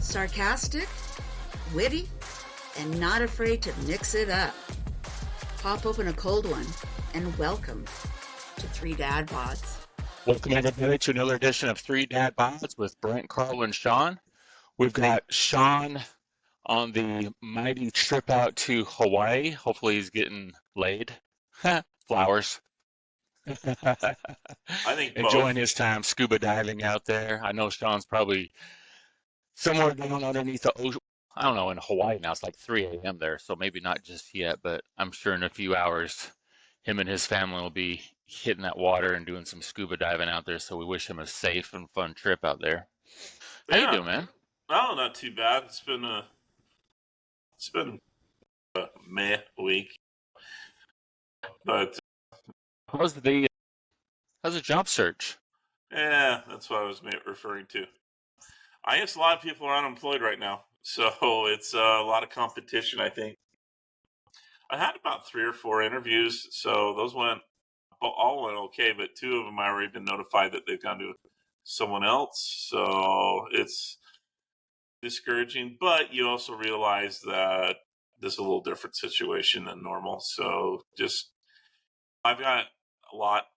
Sarcastic, witty, and not afraid to mix it up. Pop open a cold one and welcome to Three Dad Pods. Welcome everybody to another edition of Three Dad Pods with Brent, Karl, and Sean. We've got Sean on the mighty trip out to Hawaii. Hopefully he's getting laid. Flowers. I think Enjoying both. his time scuba diving out there. I know Sean's probably somewhere down underneath the ocean. I don't know, in Hawaii now it's like 3 a.m. there, so maybe not just yet, but I'm sure in a few hours him and his family will be hitting that water and doing some scuba diving out there. So we wish him a safe and fun trip out there. How you doing, man? Oh, not too bad. It's been a meh week, but How's the job search? yeah, that's what I was referring to. I guess a lot of people are unemployed right now, so it's a lot of competition. I think I had about 3 or 4 interviews, so those all went okay, but 2 of them I already been notified that they've gone to someone else, so it's discouraging. But you also realize that this is a little different situation than normal, so I've got a lot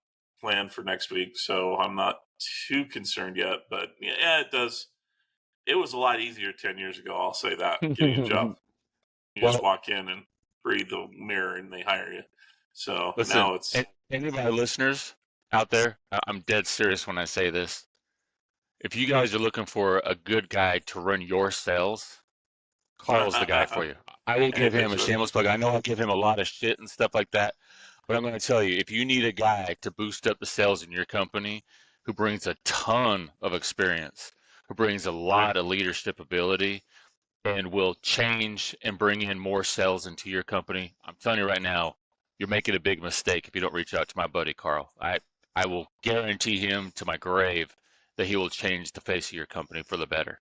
planned for next week, so I'm not too concerned yet. But yeah, it does. It was a lot easier 10 years ago. I'll say that, getting a job. You just walk in and breathe the mirror, and they hire you. So listen, now it's any of my listeners out there. I'm dead serious when I say this. If you guys are looking for a good guy to run your sales, Karl's the guy for you. I will give him a shameless plug. I know I give him a lot of shit and stuff like that. But I'm going to tell you, if you need a guy to boost up the sales in your company who brings a ton of experience, who brings a lot of leadership ability, and will change and bring in more sales into your company, I'm telling you right now, you're making a big mistake if you don't reach out to my buddy Karl. I will guarantee him to my grave that he will change the face of your company for the better.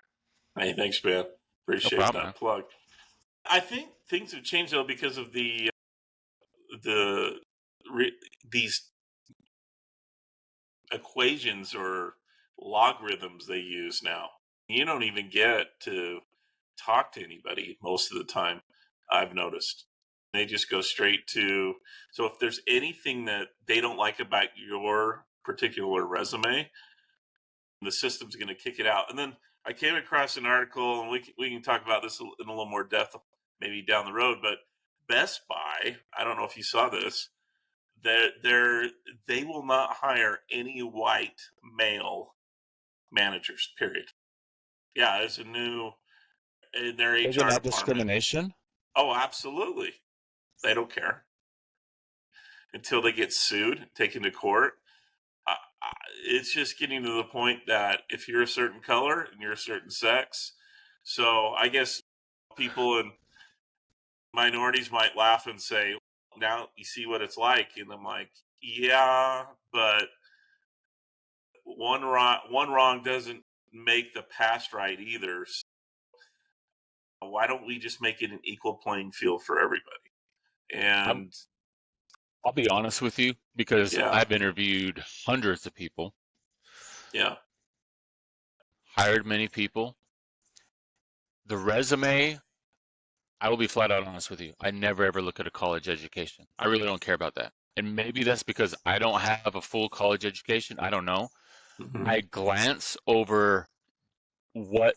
Hey, thanks, man. Appreciate No problem, that plug. I think things have changed though because of these equations or logarithms they use now. You don't even get to talk to anybody most of the time, I've noticed. They just go straight to, so if there's anything that they don't like about your particular resume, the system's going to kick it out. And then I came across an article, and we can talk about this in a little more depth maybe down the road, but Best Buy, I don't know if you saw this, they will not hire any white male managers, period. Yeah, it's a new in their HR Isn't that department. discrimination? Oh, absolutely. They don't care until they get sued, taken to court. It's just getting to the point that if you're a certain color and you're a certain sex, so I guess people in minorities might laugh and say, now you see what it's like. And I'm like, yeah, but one wrong doesn't make the past right either. So why don't we just make it an equal playing field for everybody? And I'll be honest with you, because yeah. I've interviewed hundreds of people. Yeah. Hired many people. The resume, I will be flat out honest with you. I never ever look at a college education. I really don't care about that. And maybe that's because I don't have a full college education. I don't know. Mm-hmm. I glance over what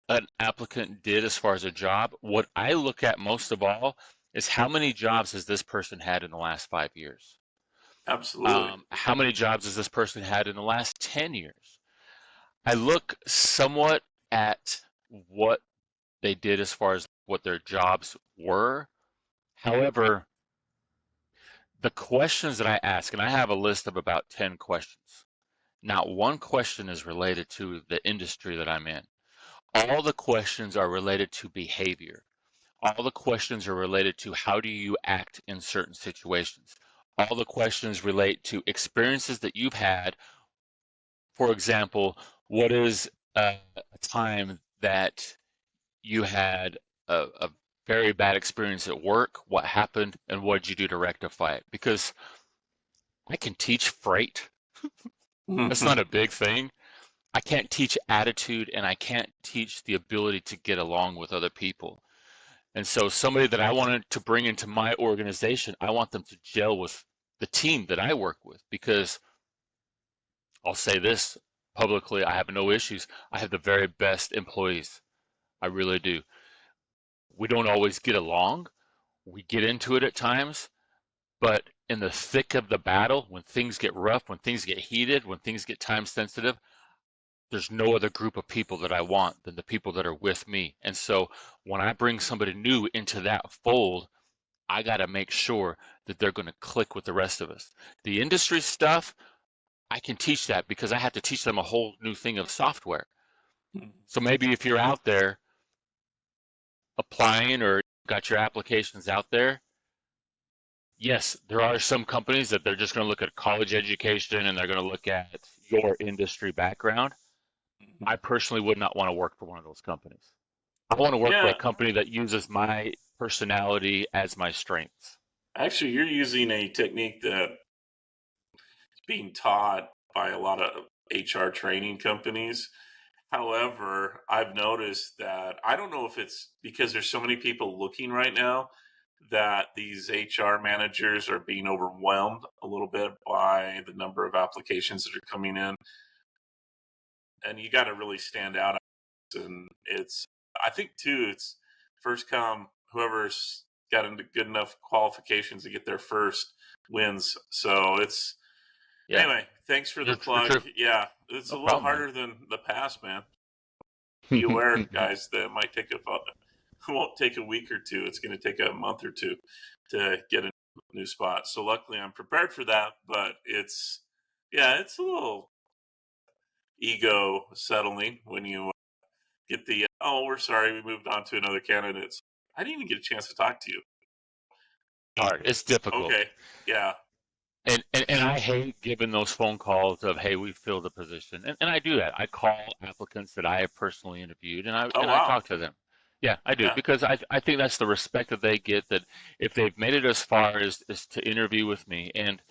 an applicant did as far as a job. What I look at most of all is how many jobs has this person had in the last 5 years? Absolutely. How many jobs has this person had in the last 10 years? I look somewhat at what they did as far as what their jobs were. However, the questions that I ask, and I have a list of about 10 questions, not one question is related to the industry that I'm in. All the questions are related to behavior. All the questions are related to how do you act in certain situations. All the questions relate to experiences that you've had. For example, what is a time that you had a very bad experience at work? What happened and what did you do to rectify it? Because I can teach freight. That's not a big thing. I can't teach attitude, and I can't teach the ability to get along with other people. And so somebody that I wanted to bring into my organization, I want them to gel with the team that I work with, because I'll say this publicly, I have no issues. I have the very best employees. I really do. We don't always get along. We get into it at times, but in the thick of the battle, when things get rough, when things get heated, when things get time sensitive, there's no other group of people that I want than the people that are with me. And so when I bring somebody new into that fold, I got to make sure that they're going to click with the rest of us. The industry stuff, I can teach that because I have to teach them a whole new thing of software. So maybe if you're out there applying or got your applications out there, yes, there are some companies that they're just going to look at college education and they're going to look at your industry background. I personally would not want to work for one of those companies. I want to work for a Yeah, company that uses my personality as my strengths. actually, you're using a technique that's being taught by a lot of HR training companies. However, I've noticed that I don't know if it's because there's so many people looking right now that these HR managers are being overwhelmed a little bit by the number of applications that are coming in. And you got to really stand out. And it's, I think too, it's first come, whoever's got into good enough qualifications to get there first wins. So it's, Yeah, anyway, thanks for the you're plug. true. Yeah, it's No a little problem, harder than the past, man. Be aware, man. guys, that it might take it won't take a week or two. It's going to take a month or two to get a new spot. So luckily, I'm prepared for that. But it's, yeah, it's a little ego settling when you get the oh, we're sorry, we moved on to another candidate. I didn't even get a chance to talk to you. Hard. It's difficult. Okay, yeah, And I hate giving those phone calls of, hey, we filled the position. And I do that. I call applicants that I have personally interviewed and oh I wow, talk to them. Yeah, I do. yeah, Because I think that's the respect that they get, that if they've made it as far as to interview with me. And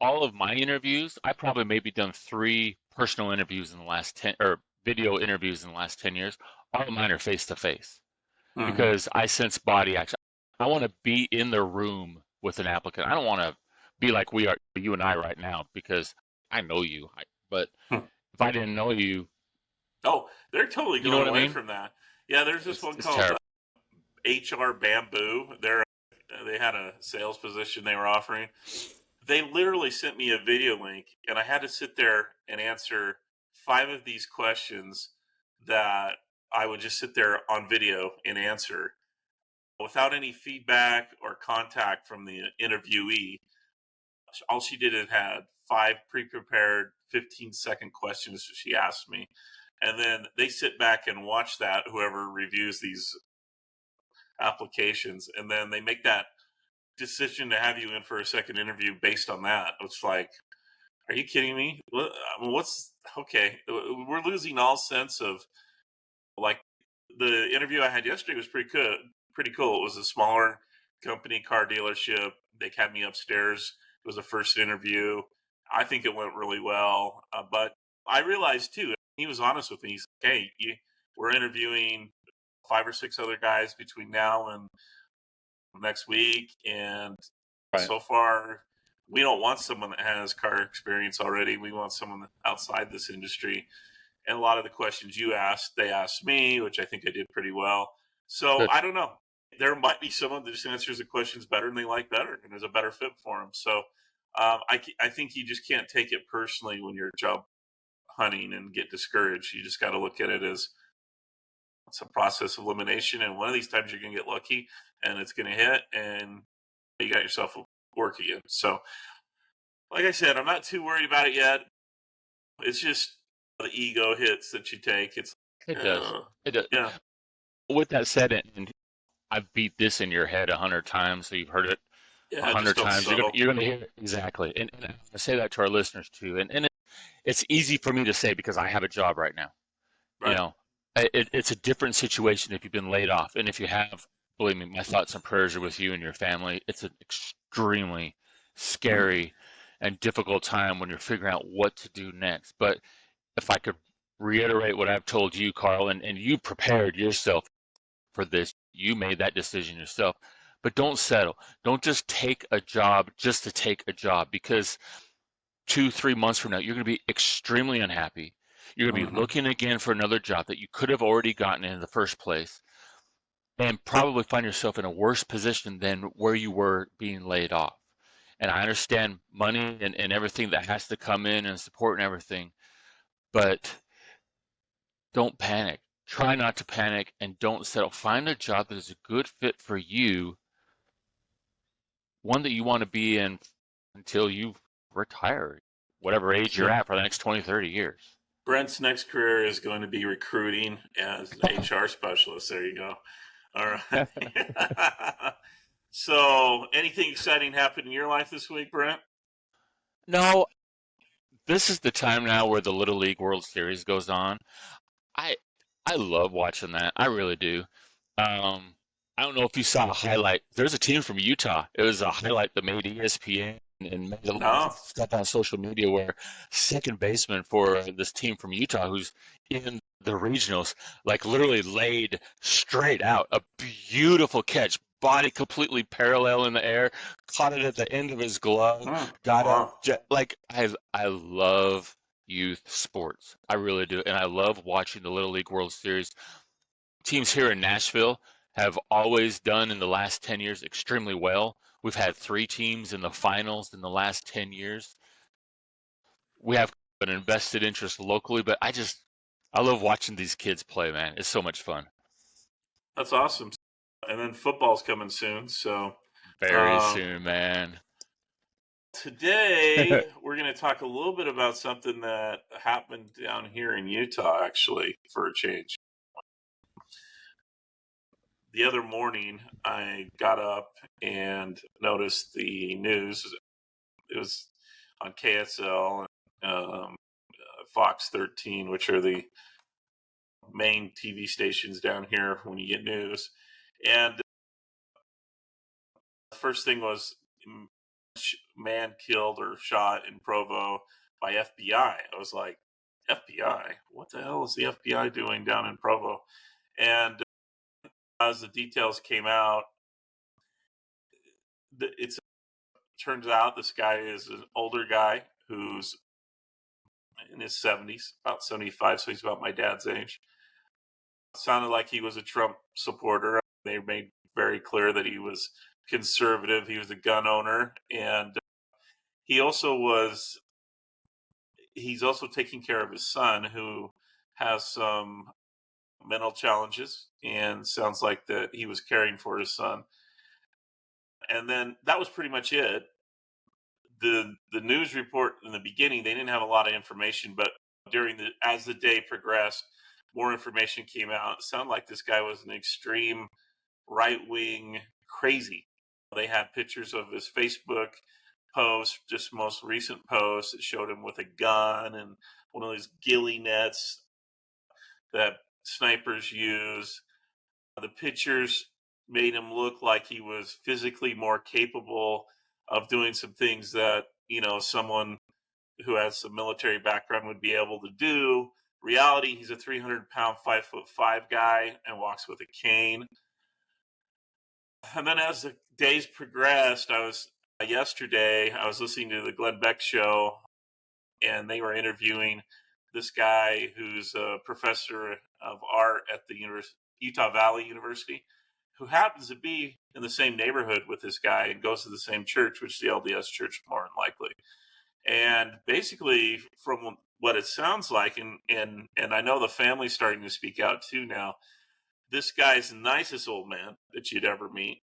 all of my interviews, I probably maybe done 3 personal interviews in the last 10, or video interviews in the last 10 years. All of mine are face to face hmm, because I sense body action. I want to be in the room with an applicant. I don't want to be like we are, you and I right now, because I know you. But hmm. if I didn't know you, Oh, they're totally you know going what I away mean? from that. Yeah, there's this one It's called terrible. HR Bamboo. They had a sales position they were offering. They literally sent me a video link, and I had to sit there and answer 5 of these questions that I would just sit there on video and answer without any feedback or contact from the interviewee. All she did is had 5 pre-prepared 15-second questions she asked me, and then they sit back and watch that, whoever reviews these applications, and then they make that decision to have you in for a second interview based on that. It's like, are you kidding me? What's okay? We're losing all sense of, like, the interview I had yesterday was pretty good, pretty cool. It was a smaller company, car dealership. They had me upstairs. It was a first interview. I think it went really well, but I realized too, he was honest with me. He's like, "Hey, we're interviewing 5 or 6 other guys between now and next week, and Right. so far, we don't want someone that has car experience already. We want someone outside this industry." And a lot of the questions you asked, they asked me, which I think I did pretty well. So Good. I don't know. There might be someone that just answers the questions better and they like better, and there's a better fit for them. So I think you just can't take it personally when you're job hunting and get discouraged. You just got to look at it as it's a process of elimination, and one of these times you're going to get lucky, and it's going to hit, and you got yourself work again. So, like I said, I'm not too worried about it yet. It's just the ego hits that you take. It's It does. It does. yeah, With that said, and I've beat this in your head 100 times, so you've heard it a yeah, just hundred don't times. settle. You're gonna hear it exactly, and I say that to our listeners too. And it's easy for me to say because I have a job right now. You Right. know, it's a different situation if you've been laid off, and if you have, believe me, my thoughts and prayers are with you and your family. It's an extremely Mm, scary and difficult time when you're figuring out what to do next. But if I could reiterate what I've told you, Karl, and you prepared yourself for this. You made that decision yourself. But don't settle. Don't just take a job just to take a job, because 2, 3 months from now, you're going to be extremely unhappy. You're going to be Mm-hmm. looking again for another job that you could have already gotten in the first place, and probably find yourself in a worse position than where you were being laid off. And I understand money and everything that has to come in and support and everything, but don't panic. Try not to panic and don't settle. Find a job that is a good fit for you, one that you want to be in until you retire, whatever age you're So at for the next 20, 30 years. Brent's next career is going to be recruiting as an HR specialist. There you go. All right. So, anything exciting happened in your life this week, Brent? No, this is the time now where the Little League World Series goes on. I I love watching that. I really do. Um, I don't know if you saw a highlight. There's a team from Utah. It was a highlight that made ESPN and made a lot of No. stuff on social media where second baseman for this team from Utah, who's in the regionals, like literally laid straight out a beautiful catch, body completely parallel in the air, caught it at the end of his glove, got up. Wow. Like I love youth sports. I really do. And I love watching the Little League World Series. Teams here in Nashville have always done in the last 10 years extremely well. We've had 3 teams in the finals in the last 10 years. We have an invested interest locally, but I love watching these kids play, man. It's so much fun. That's awesome. And then football's coming soon. So, Very uh, soon, man. today we're going to talk a little bit about something that happened down here in Utah, actually, for a change. The other morning, I got up and noticed the news. It was on KSL and Fox 13, which are the main TV stations down here when you get news. And the first thing was man killed or shot in Provo by FBI. I was like, FBI? What the hell is the FBI doing down in Provo? And as the details came out, it turns out this guy is an older guy who's in his 70s, about 75, so he's about my dad's age. Sounded like he was a Trump supporter. They made very clear that he was conservative. He was a gun owner, and he also was. He's also taking care of his son, who has some mental challenges, and sounds like that he was caring for his son. And then that was pretty much it. The news report in the beginning, they didn't have a lot of information, but as the day progressed, more information came out. It sounded like this guy was an extreme right wing crazy. They had pictures of his Facebook post, just most recent post, that showed him with a gun and one of those ghillie nets that snipers use. The pictures made him look like he was physically more capable of doing some things that, someone who has some military background would be able to do. Reality, he's a 300-pound, 5'5" guy and walks with a cane. And then as the days progressed, yesterday I was listening to the Glenn Beck show, and they were interviewing this guy who's a professor of art at the Utah Valley University, who happens to be in the same neighborhood with this guy and goes to the same church, which is the LDS church more than likely. And basically, from what it sounds like, and I know the family's starting to speak out too now, this guy's the nicest old man that you'd ever meet.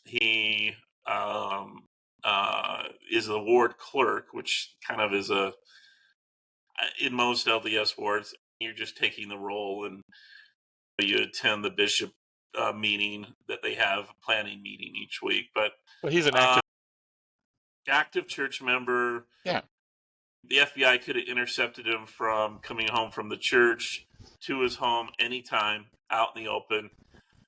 He is a ward clerk, which kind of is in most LDS wards, you're just taking the role, and you attend the bishop meeting that they have, planning meeting each week. But Well, he's an uh, active. active church member. Yeah. The FBI could have intercepted him from coming home from the church to his home anytime out in the open.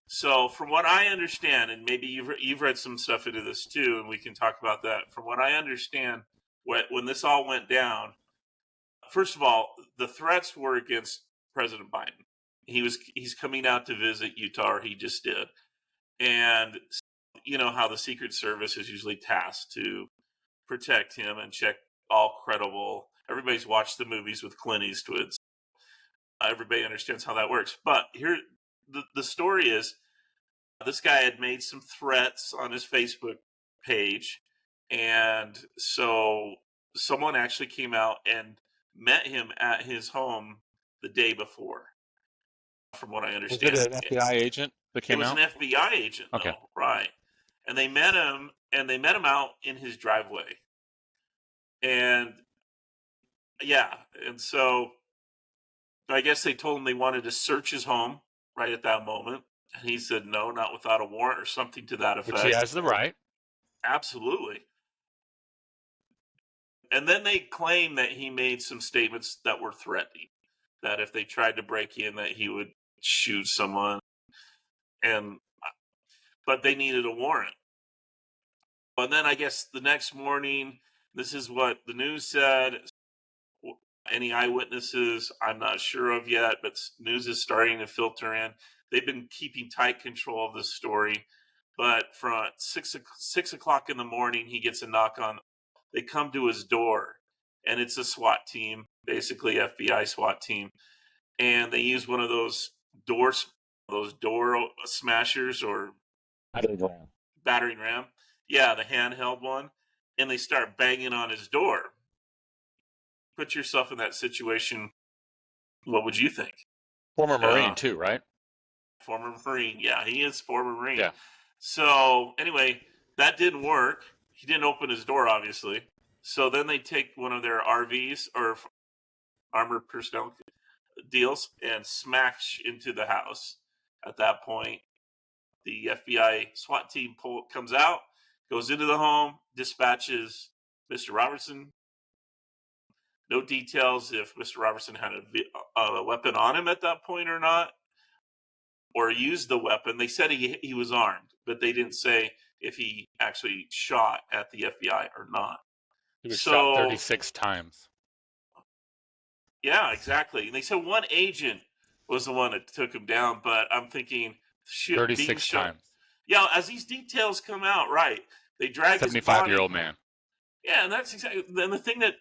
So from what I understand, and maybe you've read some stuff into this too, and we can talk about that. From what I understand, when this all went down, First of all, the threats were against President Biden. He's coming out to visit Utah, or he just did. And you know how the Secret Service is usually tasked to protect him and check all credible. Everybody's watched the movies with Clint Eastwood. Everybody understands how that works. But here, the story is this guy had made some threats on his Facebook page. And so someone actually came out and met him at his home the day before, from what I Was it understand. an FBI agent that It came was an out? FBI agent, Okay. though, right? And they met him, out in his driveway. And yeah, and so I guess they told him they wanted to search his home right at that moment. And he said, no, not without a warrant, or something to that Which he effect. has the right. Absolutely. And then they claim that he made some statements that were threatening, that if they tried to break in, that he would shoot someone. But they needed a warrant. And then I guess the next morning, this is what the news said. Any eyewitnesses, I'm not sure of yet, but news is starting to filter in. They've been keeping tight control of this story. But from 6 o'clock in the morning, he gets a knock on. They come to his door, and it's a SWAT team, basically FBI SWAT team, and they use one of those door smashers, or battering ram. Yeah, the handheld one. And they start banging on his door. Put yourself in that situation. What would you think? Former Marine too, right? Former Marine. Yeah, he is former Marine. Yeah. So anyway, that didn't work. He didn't open his door, obviously. So then they take one of their RVs, or armored personnel deals, and smash into the house. At that point, the FBI SWAT team comes out, goes into the home, dispatches Mr. Robertson. No details if Mr. Robertson had a weapon on him at that point or not, or used the weapon. They said he was armed, but they didn't say if he actually shot at the FBI or not. He was shot 36 times. Yeah, exactly. And they said one agent was the one that took him down, but I'm thinking, 36 times. Yeah, as these details come out, right? They drag his body. 75-year-old man. Yeah, and that's exactly. Then the thing that,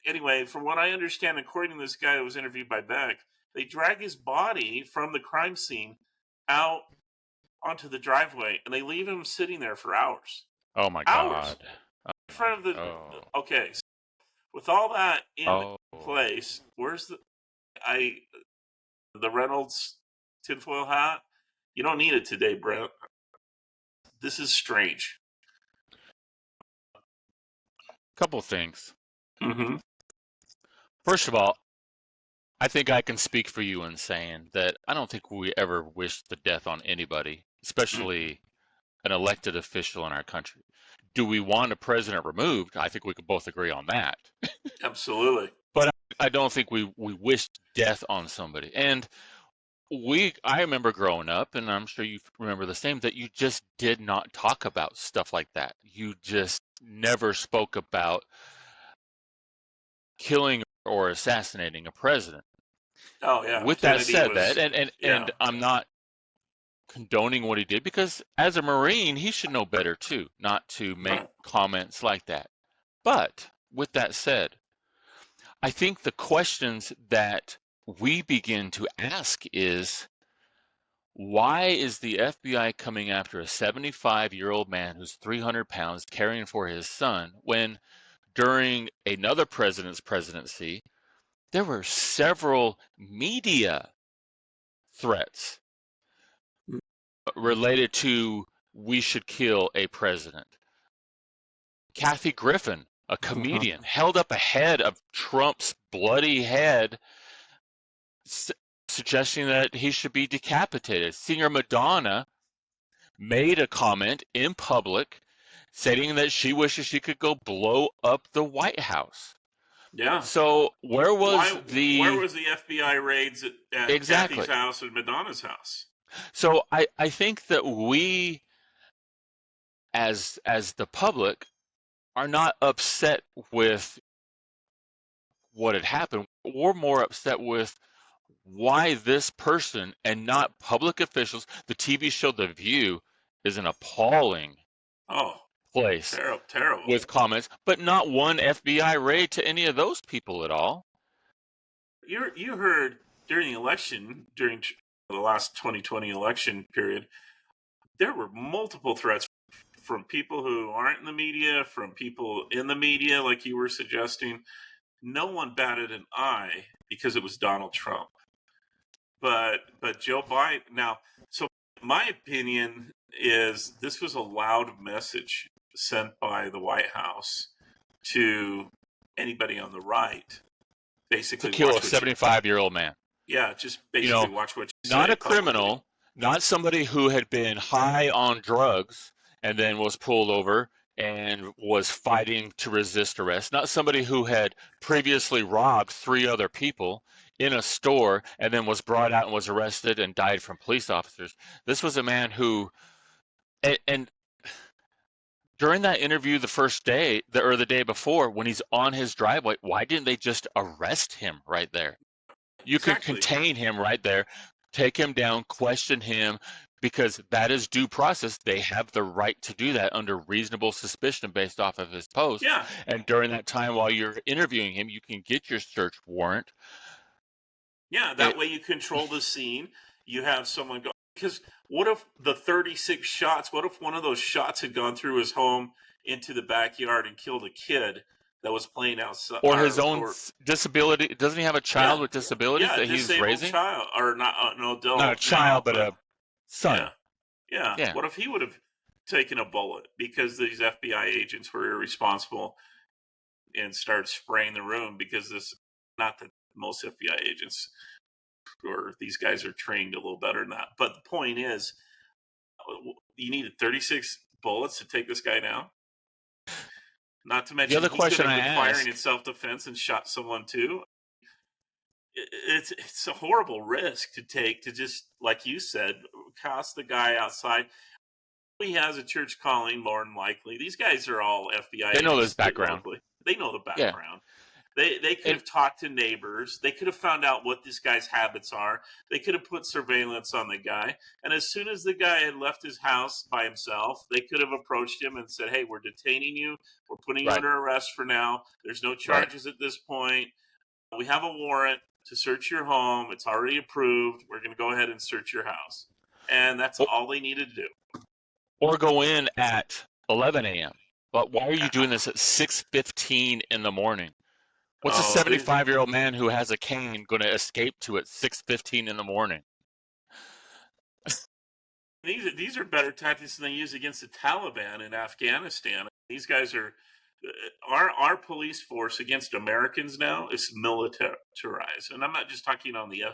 anyway, from what I understand, according to this guy that was interviewed by Beck, they drag his body from the crime scene out onto the driveway, and they leave him sitting there for hours. Oh my God! In front of the. Okay, so with all that in place, where's the Reynolds tinfoil hat? You don't need it today, Brent. This is strange. Couple things. Mm-hmm. First of all, I think I can speak for you in saying that I don't think we ever wish the death on anybody, especially an elected official in our country. Do we want a president removed? I think we could both agree on that. Absolutely. But I don't think we wish death on somebody. And I remember growing up, and I'm sure you remember the same, that you just did not talk about stuff like that. You just never spoke about killing or assassinating a president. Oh yeah. With Kennedy that said, and I'm not condoning what he did, because as a Marine, he should know better too, not to make comments like that. But with that said, I think the questions that we begin to ask is, why is the FBI coming after a 75-year-old man who's 300 pounds caring for his son, when during another president's presidency, there were several media threats related to we should kill a president? Kathy Griffin, a comedian, held up a head of Trump's bloody head, suggesting that he should be decapitated. Singer Madonna made a comment in public stating that she wishes she could go blow up the White House. Yeah. So where was the FBI raids at exactly. Kathy's house and Madonna's house? So I think that we, as the public, are not upset with what had happened. We're more upset with why this person and not public officials. The TV show The View is an appalling Oh, place terrible. with comments, but not one FBI raid to any of those people at all. You heard during the election, during the last 2020 election period, there were multiple threats from people who aren't in the media, from people in the media, like you were suggesting. No one batted an eye because it was Donald Trump. But Joe Biden now. So my opinion is this was a loud message sent by the White House to anybody on the right. To Basically, kill watch a what you. 75-year-old man. Yeah, just You basically know, watch what you not say a publicly. criminal, not somebody who had been high on drugs and then was pulled over and was fighting to resist arrest, not somebody who had previously robbed 3 other people in a store and then was brought out and was arrested and died from police officers. This was a man who, and during that interview the first day, or the day before, when he's on his driveway, why didn't they just arrest him right there? You can Exactly. contain him right there, take him down, question him, because that is due process. They have the right to do that under reasonable suspicion based off of his post. Yeah. And during that time while you're interviewing him, you can get your search warrant. Yeah, that way you control the scene. You have someone go, because what if the 36 shots, what if one of those shots had gone through his home into the backyard and killed a kid that was playing outside? Or his own disability. Doesn't he have a child with disabilities that he's disabled raising? child, or not an adult. Not a child, but a son. Yeah. What if he would have taken a bullet because these FBI agents were irresponsible and started spraying the room? Because not that most FBI agents or these guys are trained a little better than that. But the point is, you needed 36 bullets to take this guy down. Not to mention, the other question he could I have been firing asked, in self-defense and shot someone too. It's a horrible risk to take to just, like you said, cast the guy outside. He has a church calling, more than likely. These guys are all FBI they know agents this background. locally. They know the Yeah. background. They could have talked to neighbors. They could have found out what this guy's habits are. They could have put surveillance on the guy. And as soon as the guy had left his house by himself, they could have approached him and said, hey, we're detaining you. We're putting you under arrest for now. There's no charges at this point. We have a warrant to search your home. It's already approved. We're going to go ahead and search your house. And that's all they needed to do. Or go in at 11 a.m. But why are you doing this at 6:15 in the morning? What's a 75-year-old man who has a cane going to escape to at 6:15 in the morning? These are better tactics than they use against the Taliban in Afghanistan. These guys are our police force against Americans now is militarized, and I'm not just talking on the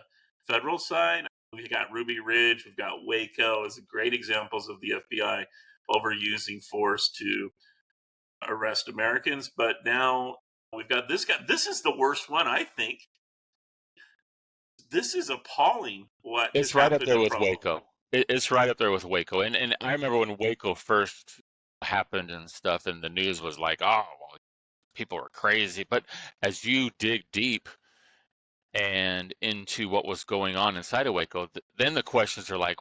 federal side. We've got Ruby Ridge, we've got Waco as great examples of the FBI overusing force to arrest Americans. But now we've got this guy. This is the worst one, I think. This is appalling. It's right up there with Waco. It's right up there with Waco. And I remember when Waco first happened and stuff, and the news was like, oh, well, people are crazy. But as you dig deep and into what was going on inside of Waco, then the questions are like,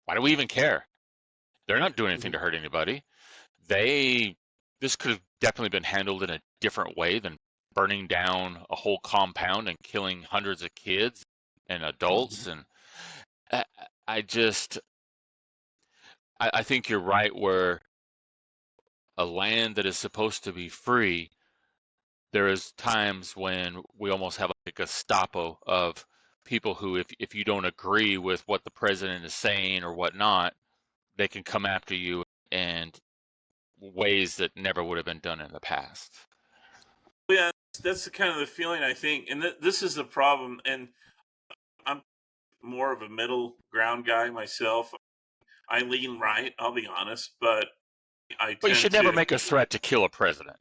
why do we even care? They're not doing anything to hurt anybody. This could have definitely been handled in a different way than burning down a whole compound and killing hundreds of kids and adults. And I think you're right, where a land that is supposed to be free, there is times when we almost have like a Gestapo of people who, if you don't agree with what the president is saying or whatnot, they can come after you in ways that never would have been done in the past. Yeah, that's the kind of the feeling, I think. And this is the problem. And I'm more of a middle ground guy myself. I lean right, I'll be honest, but But you should never make a threat to kill a president.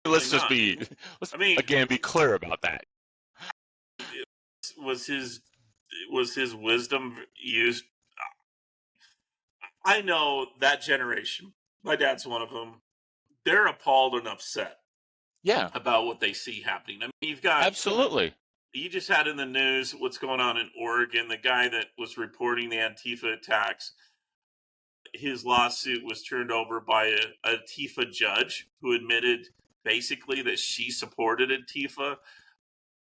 Let's be clear about that. Was his wisdom used? I know that generation. My dad's one of them. They're appalled and upset Yeah, about what they see happening. I mean, absolutely. you just had in the news what's going on in Oregon. The guy that was reporting the Antifa attacks, his lawsuit was turned over by a Antifa judge who admitted basically that she supported Antifa.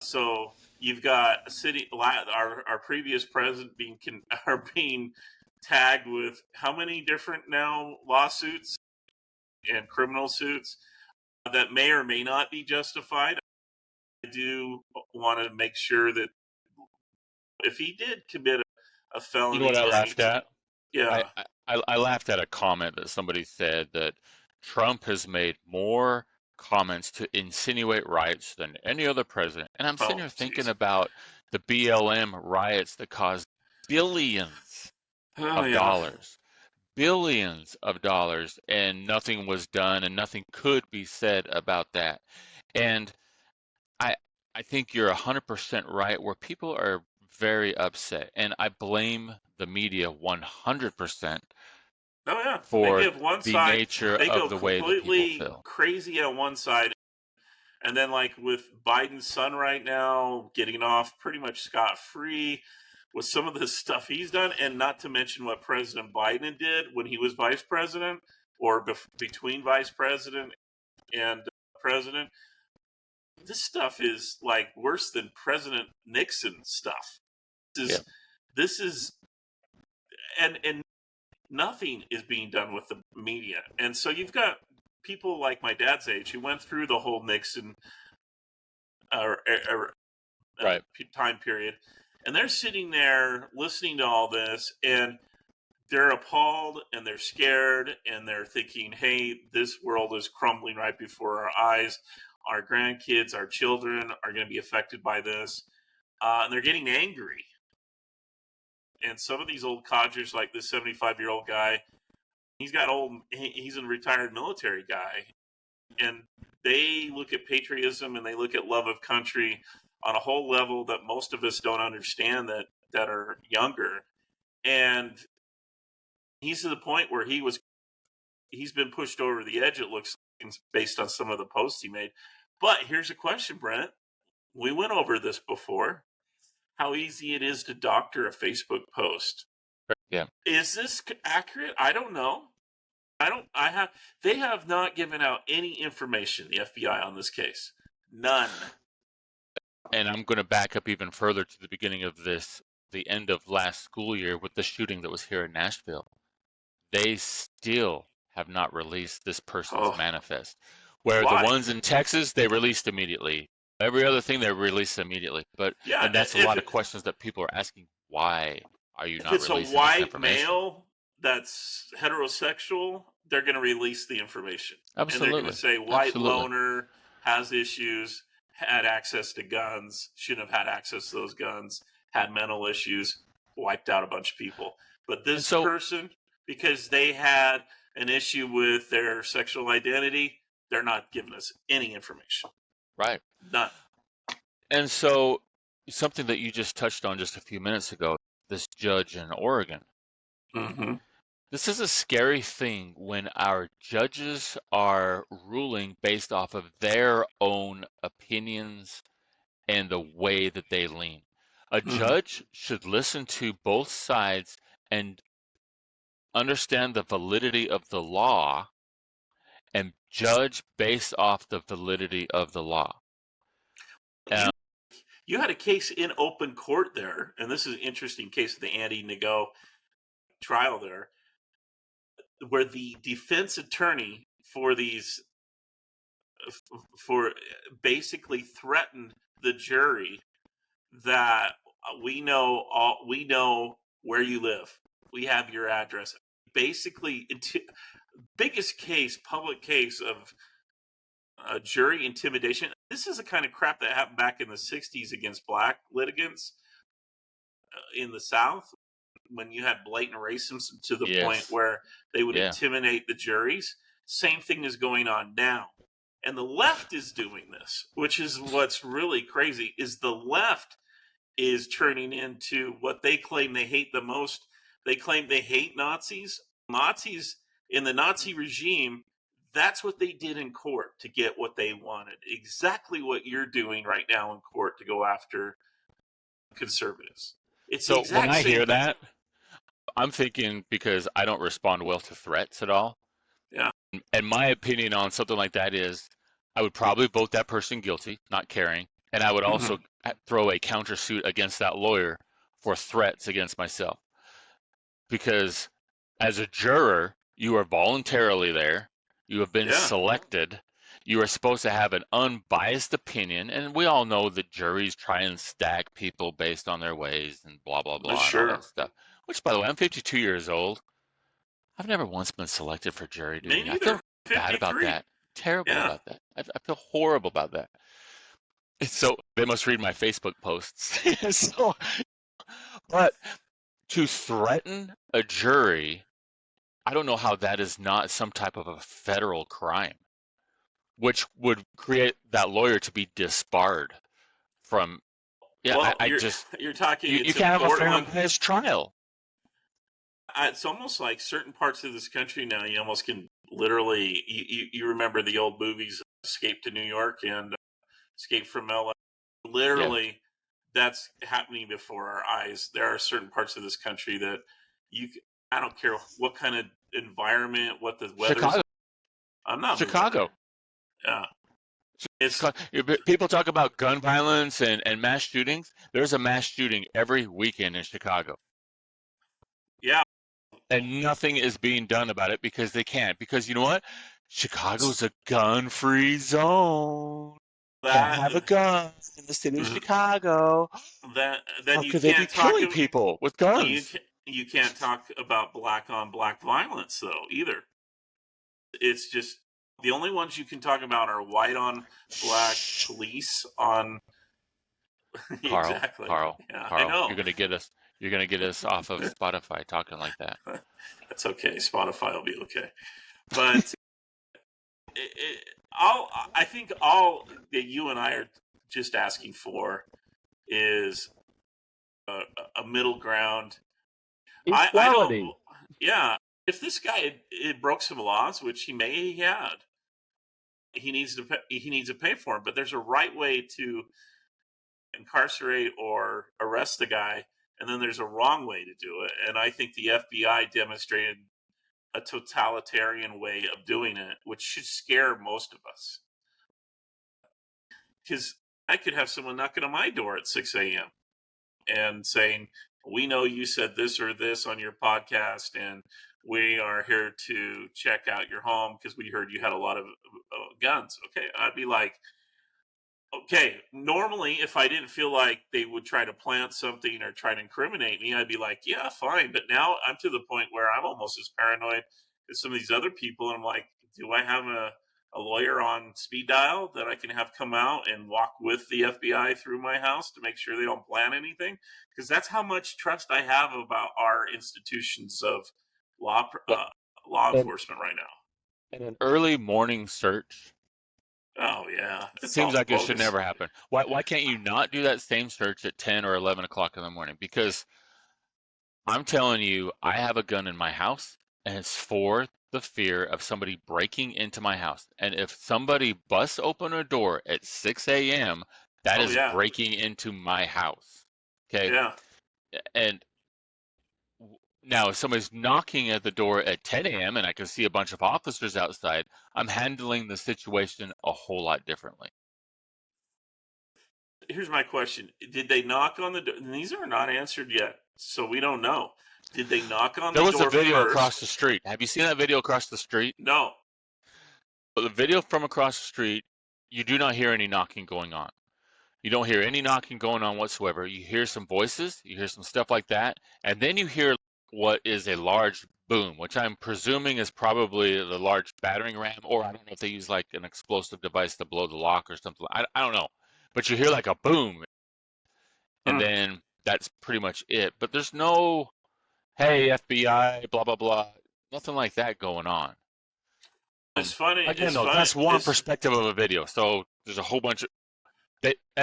So you've got a city, our previous president are being tagged with how many different now lawsuits and criminal suits that may or may not be justified. I do want to make sure that if he did commit a You know felony what I or laughed anything, at? I, yeah, I laughed at a comment that somebody said that Trump has made more comments to insinuate riots than any other president. And I'm sitting oh, here thinking jeez, about the BLM riots that caused billions oh of yeah, dollars, billions of dollars, and nothing was done and nothing could be said about that. And I I think you're 100% right where people are very upset, and I blame the media 100% oh yeah. They for give one the side, nature they of go the way that people completely feel. crazy on one side, and then like with Biden's son right now getting off pretty much scot free with some of the stuff he's done, and not to mention what President Biden did when he was vice president or between vice president and president. This stuff is like worse than President Nixon stuff. This Yeah, is this is and nothing is being done with the media. And so you've got people like my dad's age who went through the whole Nixon uh, er, right. time period, and they're sitting there listening to all this, and they're appalled and they're scared and they're thinking, hey, this world is crumbling right before our eyes. Our grandkids, our children are going to be affected by this. And they're getting angry. And some of these old codgers, like this 75-year-old guy, he's a retired military guy. And they look at patriotism and they look at love of country on a whole level that most of us don't understand that are younger. And he's to the point where he's been pushed over the edge, it looks like, based on some of the posts he made. But here's a question, Brent. We went over this before. How easy it is to doctor a Facebook post. Yeah. Is this accurate? I don't know. They have not given out any information, the FBI, on this case. None. And I'm going to back up even further to the beginning of the end of last school year with the shooting that was here in Nashville. They still have not released this person's Oh, manifest. Where the why? ones in Texas, they released immediately. Every other thing they released immediately. Yeah, And that's a lot of questions that people are asking. Why are you if not it's a releasing this white information? male that's heterosexual, they're going to release the information. And they're going to Absolutely. say white Absolutely. loner has issues, had access to guns, shouldn't have had access to those guns, had mental issues, wiped out a bunch of people. But And this so, person, because they had an issue with their sexual identity, they're not giving us any information. right. None. And so, something that you just touched on just a few minutes ago, this judge in Oregon. Mm-hmm. This is a scary thing when our judges are ruling based off of their own opinions and the way that they lean. A Mm-hmm. judge should listen to both sides and understand the validity of the law and judge based off the validity of the law. You you had a case in open court there, and this is an interesting case of the Andy Nago trial there, where the defense attorney for these for basically threatened the jury that we know where you live, we have your address, basically biggest case, public case of jury intimidation. This is the kind of crap that happened back in the 60s against black litigants in the South, when you had blatant racism to the point Yes. where they would Yeah. intimidate the juries. Same thing is going on now. And the left is doing this, which is what's really crazy, is the left is turning into what they claim they hate the most. They claim they hate Nazis. Nazis in the Nazi regime, That's what they did in court to get what they wanted. Exactly what you're doing right now in court to go after conservatives. It's the So when exact I same hear thing. that, I'm thinking, because I don't respond well to threats at all. Yeah. And my opinion on something like that is I would probably vote that person guilty, not caring. And I would also throw a countersuit against that lawyer for threats against myself. Because as a juror, you are voluntarily there. You have been Yeah. selected. You are supposed to have an unbiased opinion. And we all know that juries try and stack people based on their ways and blah, blah, blah, and all that Sure. stuff. Which, by the way, I'm 52 years old. I've never once been selected for jury Me duty. I neither. feel bad about 53. that. Terrible Yeah. about that. I feel horrible about that. So they must read my Facebook posts. So, but to threaten a jury, I don't know how that is not some type of a federal crime, which would create that lawyer to be disbarred from. Yeah, Well, I just you're talking. you It's in can't have a fair and Portland. unbiased trial. It's almost like certain parts of this country now. You almost can literally. You remember the old movies, Escape to New York and Escape from LA. Yeah, Literally, that's happening before our eyes. There are certain parts of this country that you. I don't care what kind of environment, what the weather's Chicago, like. I'm not moving there. Chicago. Yeah, it's People talk about gun violence and mass shootings. There's a mass shooting every weekend in Chicago, yeah. and nothing is being done about it because they can't. Because you know what? Chicago's a gun-free zone. Can't That have a gun in the city of Chicago. that then How you could they be can't talk. killing people with You guns? can, you can't talk about black on black violence though either. It's just the only ones you can talk about are white on black Shh, police on. Carl, Exactly. Carl, Yeah, I Carl. know. You're gonna get us. You're gonna get us off of Spotify talking like that. That's okay. Spotify will be okay. But all I think all that you and I are just asking for is a middle ground. I don't. Equality. Yeah, if this guy had broke some laws, which he had, he needs to pay for it. But there's a right way to incarcerate or arrest the guy, and then there's a wrong way to do it. And I think the FBI demonstrated a totalitarian way of doing it, which should scare most of us. Because I could have someone knocking on my door at 6 a.m. and saying, "We know you said this or this on your podcast, and we are here to check out your home because we heard you had a lot of guns." Okay, I'd be like, okay, normally if I didn't feel like they would try to plant something or try to incriminate me, I'd be like, yeah, fine. But now I'm to the point where I'm almost as paranoid as some of these other people. And I'm like, do I have a lawyer on speed dial that I can have come out and walk with the FBI through my house to make sure they don't plan anything? Because that's how much trust I have about our institutions of law Yeah, law and enforcement right now. an early morning search Oh yeah, it's seems all like it should bogus. never happen. Why can't you not do that same search at 10 or 11 o'clock in the morning? Because I'm telling you, I have a gun in my house, and it's for the fear of somebody breaking into my house. And if somebody busts open a door at 6 a.m., that Oh is yeah, breaking into my house. Okay. yeah. And now, if somebody's knocking at the door at 10 a.m. and I can see a bunch of officers outside, I'm handling the situation a whole lot differently. Here's my question: did they knock on the door? These are not answered yet, so we don't know. Did they knock on There the was a door video across first? the street. Have you seen that video across the street? No. But the video from across the street, you do not hear any knocking going on. You don't hear any knocking going on whatsoever. You hear some voices, you hear some stuff like that, and then you hear what is a large boom, which I'm presuming is probably the large battering ram, or I don't know if they use like an explosive device to blow the lock or something. I don't know. But you hear like a boom, and Hmm. then that's pretty much it. But there's no, hey, FBI, blah, blah, blah. Nothing like that going on. It's funny. Again, It's though, funny. that's one It's perspective of a video. So there's a whole bunch of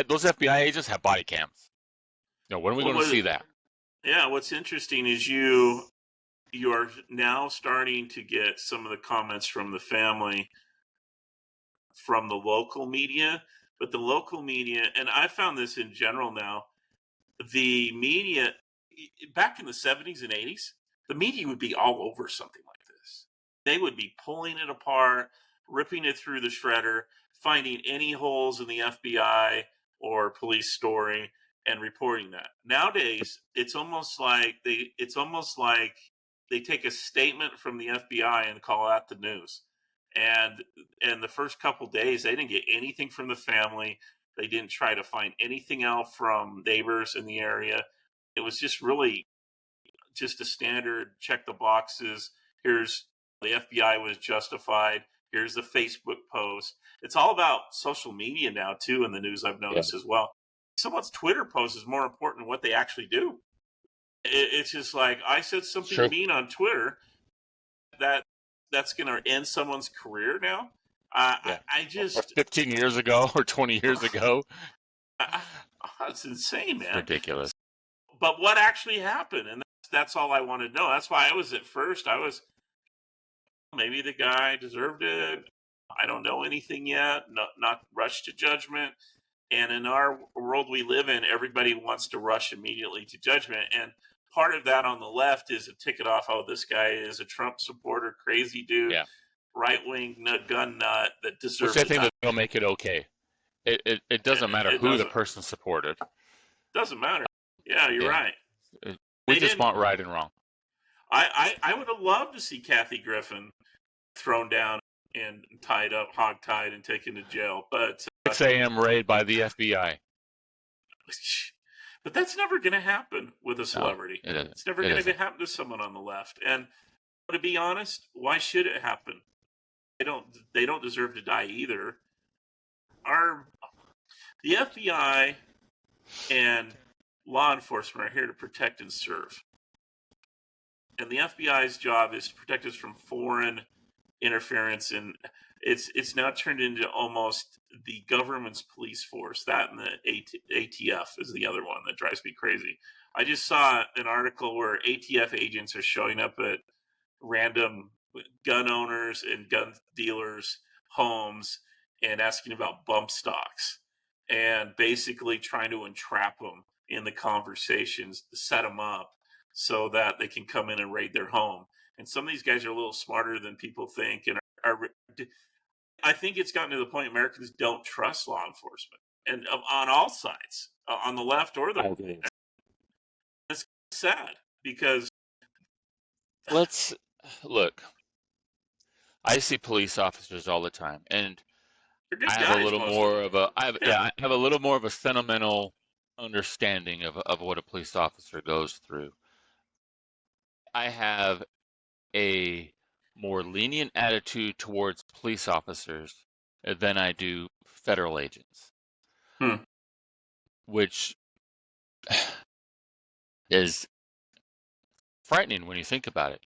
those FBI agents have body cams. When are we well, going to see that? yeah. What's interesting is you are now starting to get some of the comments from the family from the local media, but the local media, and I found this in general now, the media back in the 70s and 80s, the media would be all over something like this. They would be pulling it apart, ripping it through the shredder, finding any holes in the FBI or police story and reporting that. Nowadays, it's almost like they take a statement from the FBI and call out the news. And the first couple days, they didn't get anything from the family. They didn't try to find anything out from neighbors in the area. It was just really just a standard check the boxes. Here's the FBI was justified. Here's the Facebook post. It's all about social media now, too, in the news, I've Yeah. noticed as well. Someone's Twitter post is more important than what they actually do. It's just like, I said something Sure. mean on Twitter that's going to end someone's career now. Yeah. I Or just, 15 years ago or 20 years ago. it's insane, It's man. ridiculous. But what actually happened? And that's all I wanted to know. That's why I was at first. Maybe the guy deserved it. I don't know anything yet. Not rush to judgment. And in our world we live in, everybody wants to rush immediately to judgment. And part of that on the left is a ticket off. Oh, this guy is a Trump supporter, crazy dude, Yeah. right wing gun nut that Which deserves I to think die. that they'll make it okay. It doesn't matter It who the doesn't. person supported. Doesn't matter. Yeah, you're Yeah. right. We They just didn't. want right and wrong. I would have loved to see Kathy Griffin thrown down and tied up, hogtied, and taken to jail. But 6 a.m. raid by the FBI. but that's never going to happen with a No, celebrity. it isn't. It's never It going to isn't. happen to someone on the left. And to be honest, why should it happen? They don't deserve to die either. The FBI and law enforcement are here to protect and serve. And the FBI's job is to protect us from foreign interference, and it's now turned into almost the government's police force. That and the ATF is the other one that drives me crazy. I just saw an article where ATF agents are showing up at random gun owners and gun dealers' homes and asking about bump stocks and basically trying to entrap them in the conversations to set them up so that they can come in and raid their home. And some of these guys are a little smarter than people think. And I think it's gotten to the point Americans don't trust law enforcement, and on all sides, on the left or the right. It's sad because Let's look. I see police officers all the time, and they're good I have a guys little mostly. more of a I have a little more of a sentimental understanding of what a police officer goes through. I have a more lenient attitude towards police officers than I do federal agents, Hmm. which is frightening when you think about it.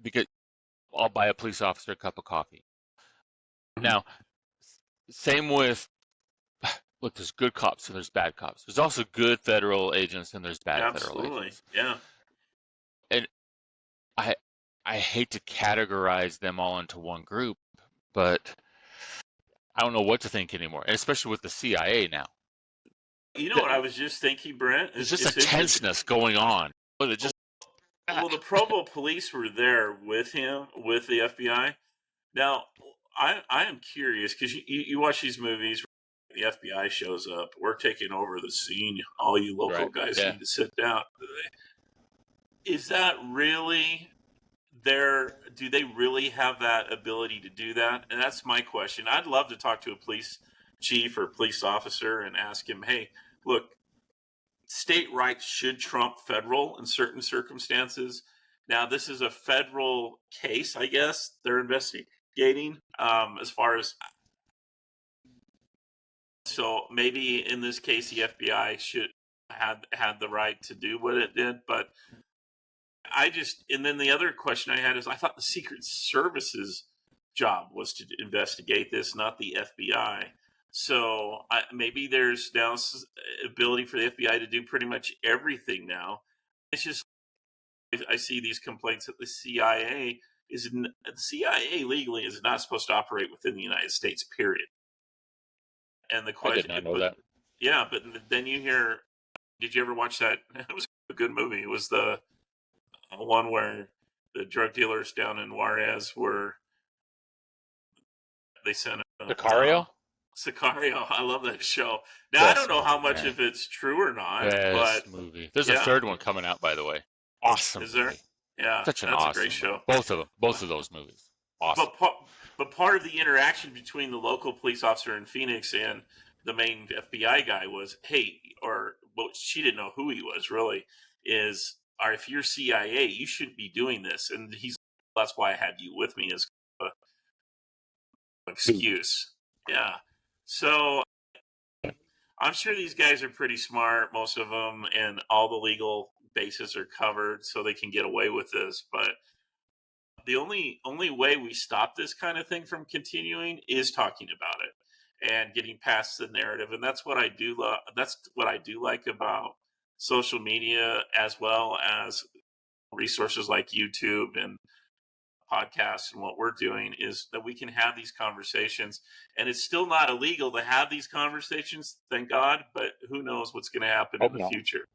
Because I'll buy a police officer a cup of coffee. Mhm. Now, same with, look, there's good cops and there's bad cops. There's also good federal agents and there's bad federal Absolutely, agents. yeah. And I hate to categorize them all into one group, but I don't know what to think anymore, and especially with the CIA now. You know what I was just thinking, Brent? There's just a tenseness going on. But it just Well, the Provo police were there with him, with the FBI. Now, I am curious because you watch these movies, the FBI shows up, we're taking over the scene. All you local Right, guys yeah. need to sit down. Is that really there? Do they really have that ability to do that? And that's my question. I'd love to talk to a police chief or police officer and ask him, hey, look, state rights should trump federal in certain circumstances. Now, this is a federal case, I guess they're investigating as far as. So maybe in this case, the FBI should had the right to do what it did, but and then the other question I had is I thought the Secret Service's job was to investigate this, not the FBI. So maybe there's now ability for the FBI to do pretty much everything now. It's just I see these complaints that the CIA the CIA legally is not supposed to operate within the United States, period. And the I did question, not know but that. yeah, but then you hear, did you ever watch that? It was a good movie. It was the one where the drug dealers down in Juarez were, they sent Sicario? Sicario. I love that show. Now, I don't Best know how movie, much man. of it's true or not, but Best movie. There's a yeah, third one coming out, by the way. Awesome is there? movie. Yeah, Such an that's a great awesome movie. show. Both of them. Both of those movies. Awesome. But part of the interaction between the local police officer in Phoenix and the main FBI guy was, hey, or well, she didn't know who he was really, is, or if you're CIA, you shouldn't be doing this. And he's, that's why I had you with me as an excuse. Yeah. So I'm sure these guys are pretty smart, most of them, and all the legal bases are covered so they can get away with this. But the only way we stop this kind of thing from continuing is talking about it and getting past the narrative. And that's what I do. That's what I do like about social media, as well as resources like YouTube and podcasts. And what we're doing is that we can have these conversations, and it's still not illegal to have these conversations, thank God. But who knows what's going to happen in Hope the not. future?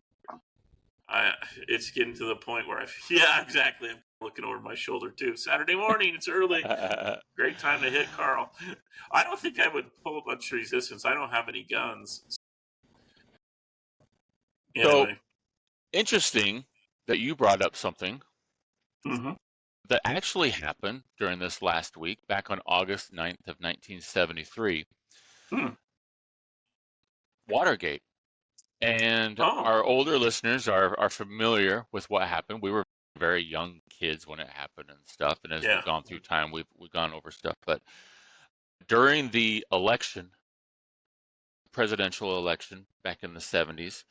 It's getting to the point where yeah, exactly. I'm looking over my shoulder too. Saturday morning, it's early. Great time to hit Karl. I don't think I would pull a bunch of resistance. I don't have any guns. So Anyway. interesting that you brought up something Mm-hmm. that actually happened during this last week, back on August 9th of 1973, Hmm. Watergate. And Oh, our older listeners are familiar with what happened. We were very young kids when it happened and stuff. And as yeah. we've gone through time, we've gone over stuff. But during the election, presidential election back in the 70s,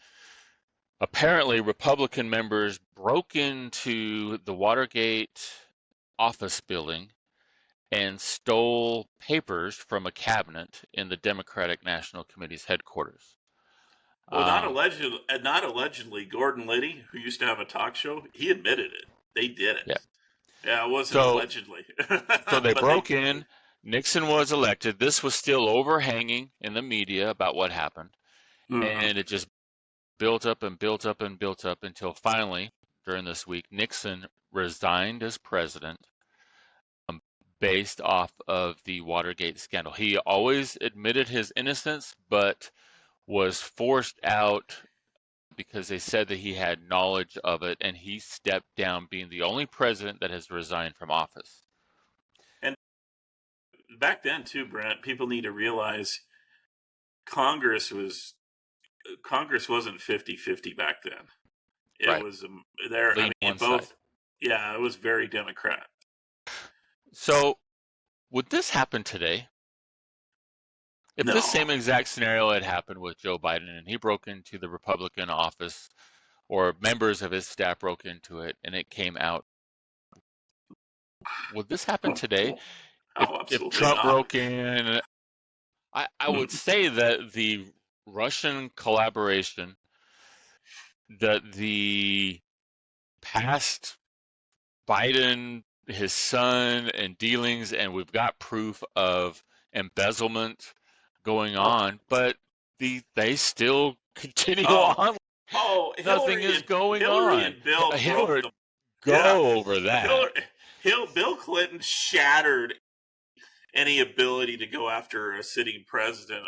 apparently Republican members broke into the Watergate office building and stole papers from a cabinet in the Democratic National Committee's headquarters. Well, Um, not allegedly. Gordon Liddy, who used to have a talk show, he admitted it. They did yeah. it. Yeah, it wasn't So allegedly, So they but they. broke in. Nixon was elected. This was still overhanging in the media about what happened. Mm-hmm. And it just built up and built up and built up until finally, during this week, Nixon resigned as president based off of the Watergate scandal. He always admitted his innocence, but was forced out because they said that he had knowledge of it, and he stepped down, being the only president that has resigned from office. And back then too, Brent, people need to realize Congress wasn't 50-50 back then. It Right. was there. I Lean mean, one side. both. Yeah, it was very Democrat. So would this happen today? If this No. same exact scenario had happened with Joe Biden and he broke into the Republican office, or members of his staff broke into it and it came out, would this happen today? Oh, If absolutely Trump not. broke in, I would say that the Russian collaboration, that the past Biden, his son, and dealings, and we've got proof of embezzlement going Oh, on, but they still continue oh, on. oh, Nothing is going Hillary on. and Bill broke Hillary, the. Yeah, go over that. Hillary, Bill Clinton shattered any ability to go after a sitting president.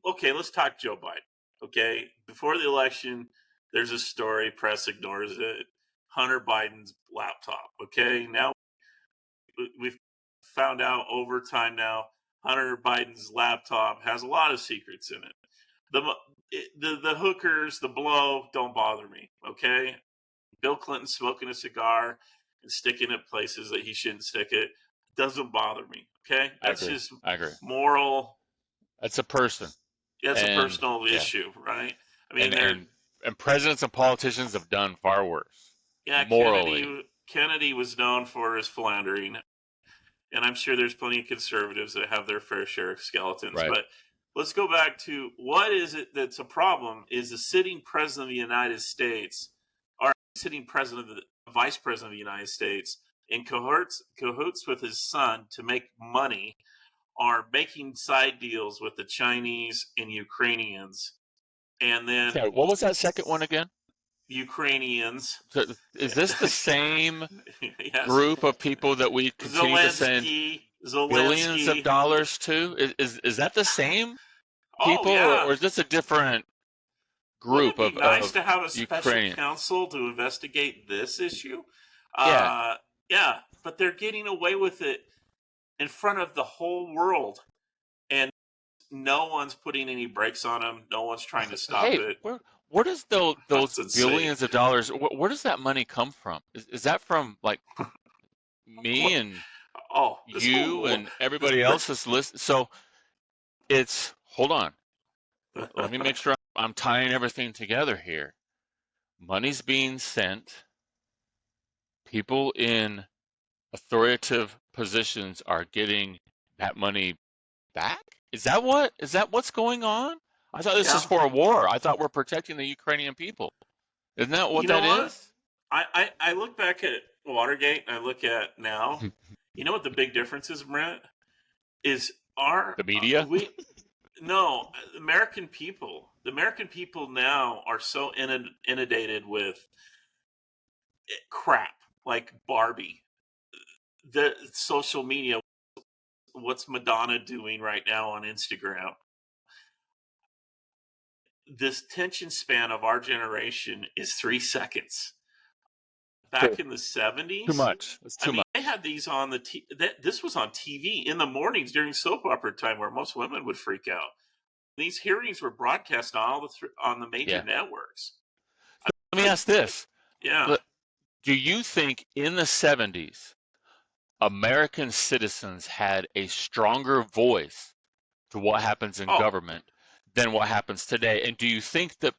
Okay, let's talk Joe Biden. Okay, before the election, there's a story, press ignores it. Hunter Biden's laptop. Okay, now we've found out over time now, Hunter Biden's laptop has a lot of secrets in it. The hookers, the blow, don't bother me. Okay, Bill Clinton smoking a cigar and sticking it places that he shouldn't stick it doesn't bother me. Okay, I that's agree. just I agree. moral. That's a person, That's a and personal yeah, issue, right? I mean, and they're and and presidents and politicians have done far worse yeah. morally. Kennedy was known for his philandering, and I'm sure there's plenty of conservatives that have their fair share of skeletons. Right. But let's go back to what is it that's a problem? Is the sitting president of the United States, or sitting president of the vice president of the United States, in cahoots with his son to make money, are making side deals with the Chinese and Ukrainians, and then Yeah, what was that second one again? Ukrainians. So is this the same Yes, group of people that we continue to send billions of Zelensky. dollars to? Is that the same Oh people, yeah. or is this a different Wouldn't group it be nice of to have a special Ukrainian? counsel to investigate this issue? Yeah. Uh, yeah, but they're getting away with it in front of the whole world, and no one's putting any brakes on them. No one's trying to stop Hey, it. where does those That's insane. billions of dollars? Where does that money come from? Is that from like me What? and Oh, this you whole and everybody else's list? So it's hold on. Let me make sure I'm tying everything together here. Money's being sent. People in authoritative positions are getting that money back? Is that what's going on? I thought this is yeah. for a war. I thought we're protecting the Ukrainian people. Isn't that what You know that what? is? I look back at Watergate and I look at now. You know what the big difference is, Brent? Is our The media? we no the American people now are so inundated with crap like Barbie, the social media, what's Madonna doing right now on Instagram. This attention span of our generation is 3 seconds. True. Back in the Too 70s, much. It's I too mean, they much. had these on this was on TV in the mornings during soap opera time, where most women would freak out. These hearings were broadcast on on the major Yeah. networks. Let me ask this. Yeah. Look, do you think in the 70s, American citizens had a stronger voice to what happens in Oh, government than what happens today? And do you think that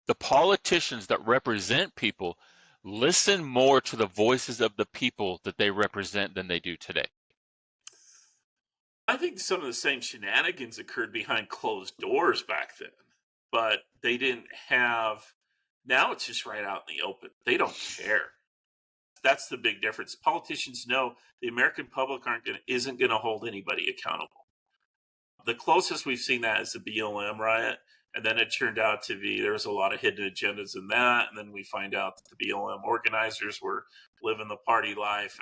the politicians that represent people listen more to the voices of the people that they represent than they do today? I think some of the same shenanigans occurred behind closed doors back then, but they didn't have. Now it's just right out in the open. They don't care. That's the big difference. Politicians know the American public isn't going to hold anybody accountable. The closest we've seen that is the BLM riot, and then it turned out to be there was a lot of hidden agendas in that, and then we find out that the BLM organizers were living the party life.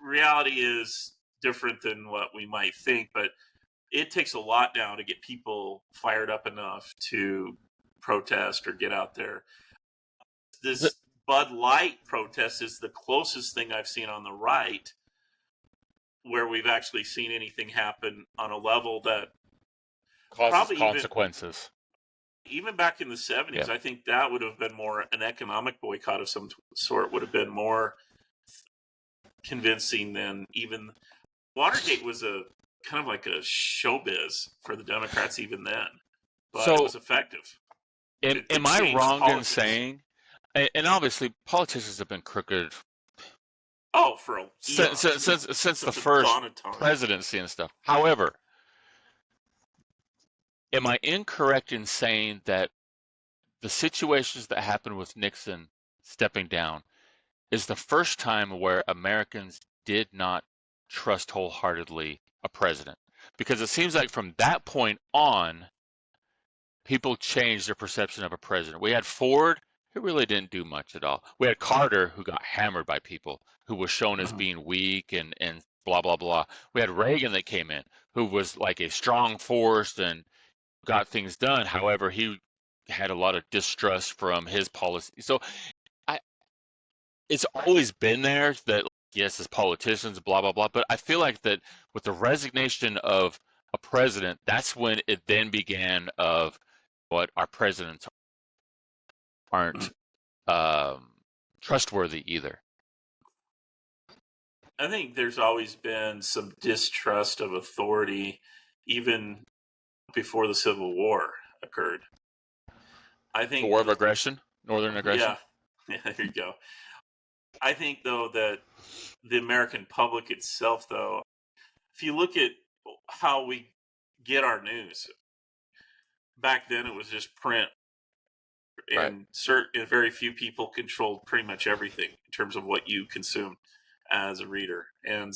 Reality is different than what we might think, but it takes a lot now to get people fired up enough to protest or get out there. That This Bud Light protest is the closest thing I've seen on the right where we've actually seen anything happen on a level that causes probably consequences. even back in the 70s, Yeah. I think that would have been more an economic boycott of some sort, would have been more convincing than even Watergate was a kind of like a showbiz for the Democrats even then, but it So, was effective. It am I changed wrong in politics. saying, and obviously politicians have been crooked Oh, for since eons, since the since the first dawn of time. presidency and stuff. However, am I incorrect in saying that the situations that happened with Nixon stepping down is the first time where Americans did not trust wholeheartedly a president? Because it seems like from that point on, people changed their perception of a president. We had Ford, who really didn't do much at all. We had Carter, who got hammered by people, who was shown as being weak and blah, blah, blah. We had Reagan that came in, who was like a strong force and got things done. However, he had a lot of distrust from his policy. So I, it's always been there that, yes, as politicians, blah, blah, blah. But I feel like that with the resignation of a president, that's when it then began of what our presidents aren't um, trustworthy either. I think there's always been some distrust of authority, even before the Civil War occurred. I The think, war of aggression, northern aggression. yeah, yeah, there you go. I think, though, that the American public itself, though, if you look at how we get our news, back then it was just print. Right. and very few people controlled pretty much everything in terms of what you consume as a reader. And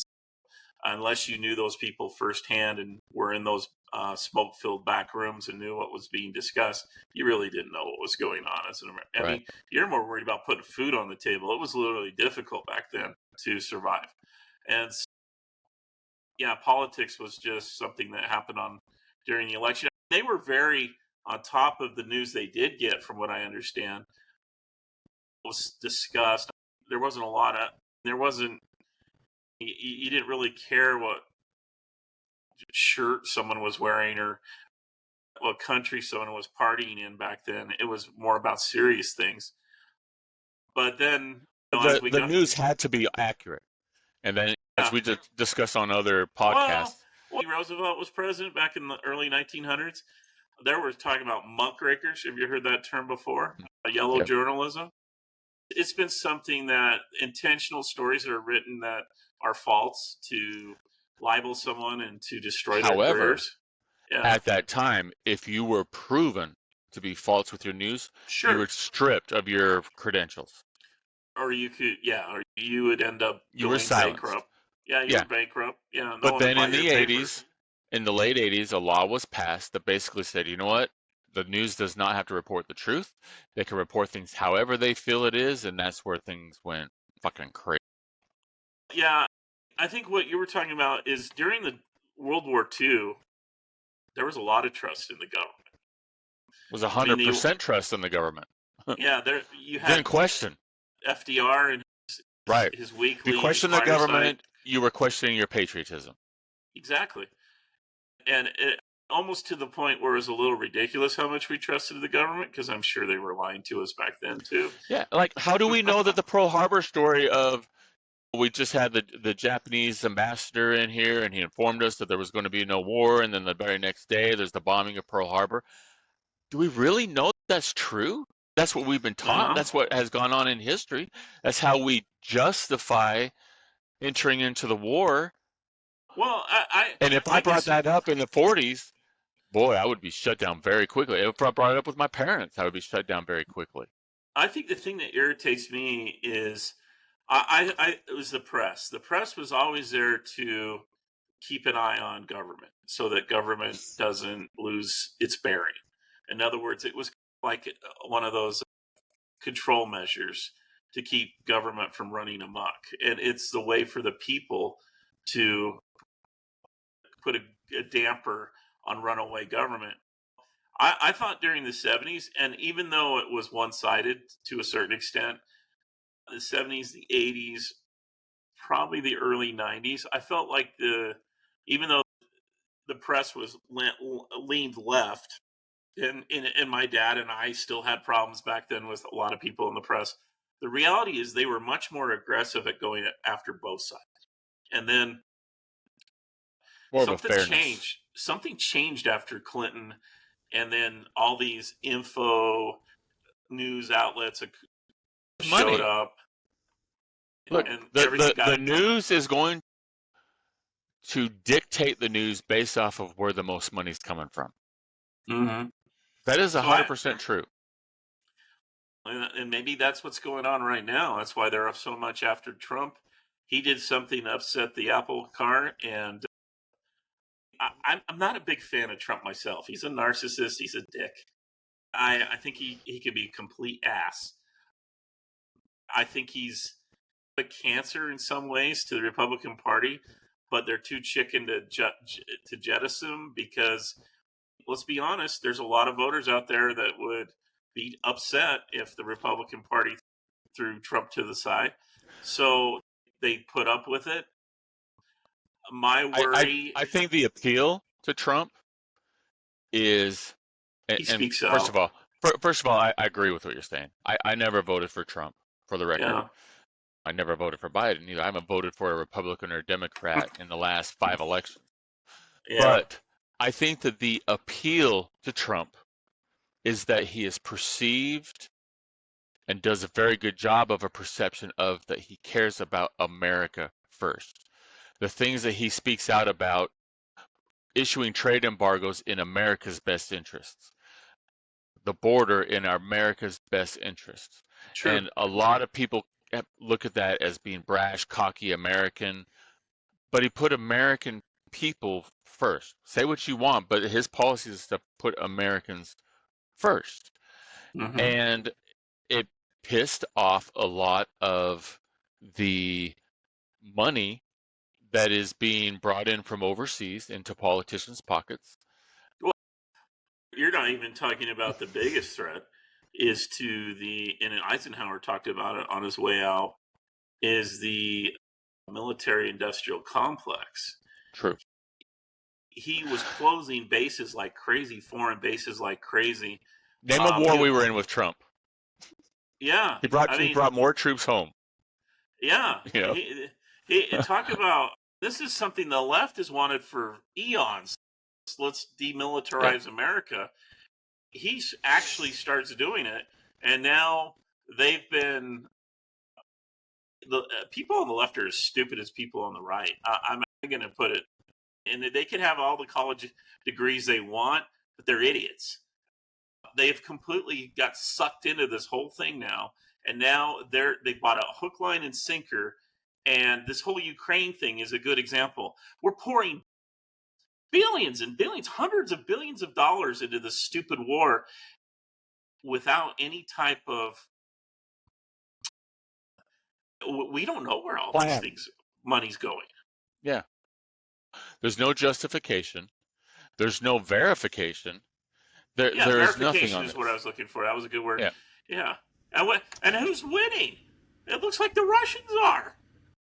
unless you knew those people firsthand and were in those smoke-filled back rooms and knew what was being discussed, you really didn't know what was going on as an American. I Right. mean, you're more worried about putting food on the table. It was literally difficult back then to survive. And yeah, politics was just something that happened on during the election. They were very on top of the news they did get, from what I understand. Was discussed. There wasn't a lot of. There wasn't. You didn't really care what shirt someone was wearing or what country someone was partying in back then. It was more about serious things. But then, as we The got, news had to be accurate. And then, as yeah, we just discussed on other well, podcasts, Roosevelt was president back in the early 1900s. There was talking about muckrakers. Have you heard that term before? Yellow yeah. journalism. It's been something that intentional stories that are written that are false to libel someone and to destroy their However, careers. Yeah, at that time, if you were proven to be false with your news, you sure. were stripped of your credentials. Or you could, yeah, or you would end up You were going silenced. bankrupt. Yeah, you were Yeah. bankrupt. Yeah, no But one would then buy in your the paper. 80s, in the late 80s, a law was passed that basically said, you know what? The news does not have to report the truth. They can report things however they feel it is, and that's where things went fucking crazy. Yeah, I think what you were talking about is during the World War II, there was a lot of trust in the government. It was I mean, 100% trust in the government. yeah, there you Didn't had question. FDR and Right. his If you weekly question the fireside. government, you were questioning your patriotism. Exactly. And it almost to the point where it was a little ridiculous how much we trusted the government, because I'm sure they were lying to us back then too. Yeah, like how do we know that the Pearl Harbor story of we just had the Japanese ambassador in here and he informed us that there was going to be no war, and then the very next day there's the bombing of Pearl Harbor. Do we really know that's true? That's what we've been taught. No. That's what has gone on in history. That's how we justify entering into the war. Well, And if I I brought guess that up in the 40s, boy, I would be shut down very quickly. If I brought it up with my parents, I would be shut down very quickly. I think the thing that irritates me is it was the press. The press was always there to keep an eye on government so that government doesn't lose its bearing. In other words, it was like one of those control measures to keep government from running amok. And it's the way for the people to put a damper on runaway government. I thought during the 70s, and even though it was one sided to a certain extent, the 70s, the 80s, probably the early 90s, I felt like even though the press was leaned left, and my dad and I still had problems back then with a lot of people in the press. The reality is they were much more aggressive at going after both sides. And then More of a fairness. Something changed after Clinton, and then all these info news outlets showed Money. up, Look, and everything the got. news is going to dictate the news based off of where the most money's coming from. Mm-hmm. That is So 100% true. and maybe that's what's going on right now. That's why they're up so much after Trump. He did something to upset the Apple car, and I'm not a big fan of Trump myself. He's a narcissist. He's a dick. I think he could be a complete ass. I think he's a cancer in some ways to the Republican Party, but they're too chicken to jettison because, let's be honest, there's a lot of voters out there that would be upset if the Republican Party threw Trump to the side. So they put up with it. My worry, I think the appeal to Trump is, he and speaks out. first of all, I agree with what you're saying. I never voted for Trump, for the record. Yeah. I never voted for Biden either. I haven't voted for a Republican or a Democrat in the last 5 elections. Yeah. But I think that the appeal to Trump is that he is perceived and does a very good job of a perception of that he cares about America first. The things that he speaks out about, issuing trade embargoes in America's best interests. the border in America's best interests. True. And a lot of people look at that as being brash, cocky, American, but he put American people first. Say what you want, but his policy is to put Americans first. Mm-hmm. And it pissed off a lot of the money that is being brought in from overseas into politicians' pockets. Well, you're not even talking about the biggest threat is to and Eisenhower talked about it on his way out, is the military industrial complex. True. He was closing bases like crazy, foreign bases like crazy. Name a war we were in with Trump. Yeah. He brought more troops home. Yeah. You know? He talk about, this is something the left has wanted for eons. Let's demilitarize America. He actually starts doing it, and now they've been the people on the left are as stupid as people on the right. I'm going to put it, and they can have all the college degrees they want, but they're idiots. They've completely got sucked into this whole thing now, and now they bought a hook, line, and sinker. And this whole Ukraine thing is a good example. We're pouring billions and billions, hundreds of billions of dollars into this stupid war without any type of. We don't know where all this money's going. Yeah. There's no justification. There's no verification. There is nothing on is this. What I was looking for. That was a good word. Yeah. And who's winning? It looks like the Russians are.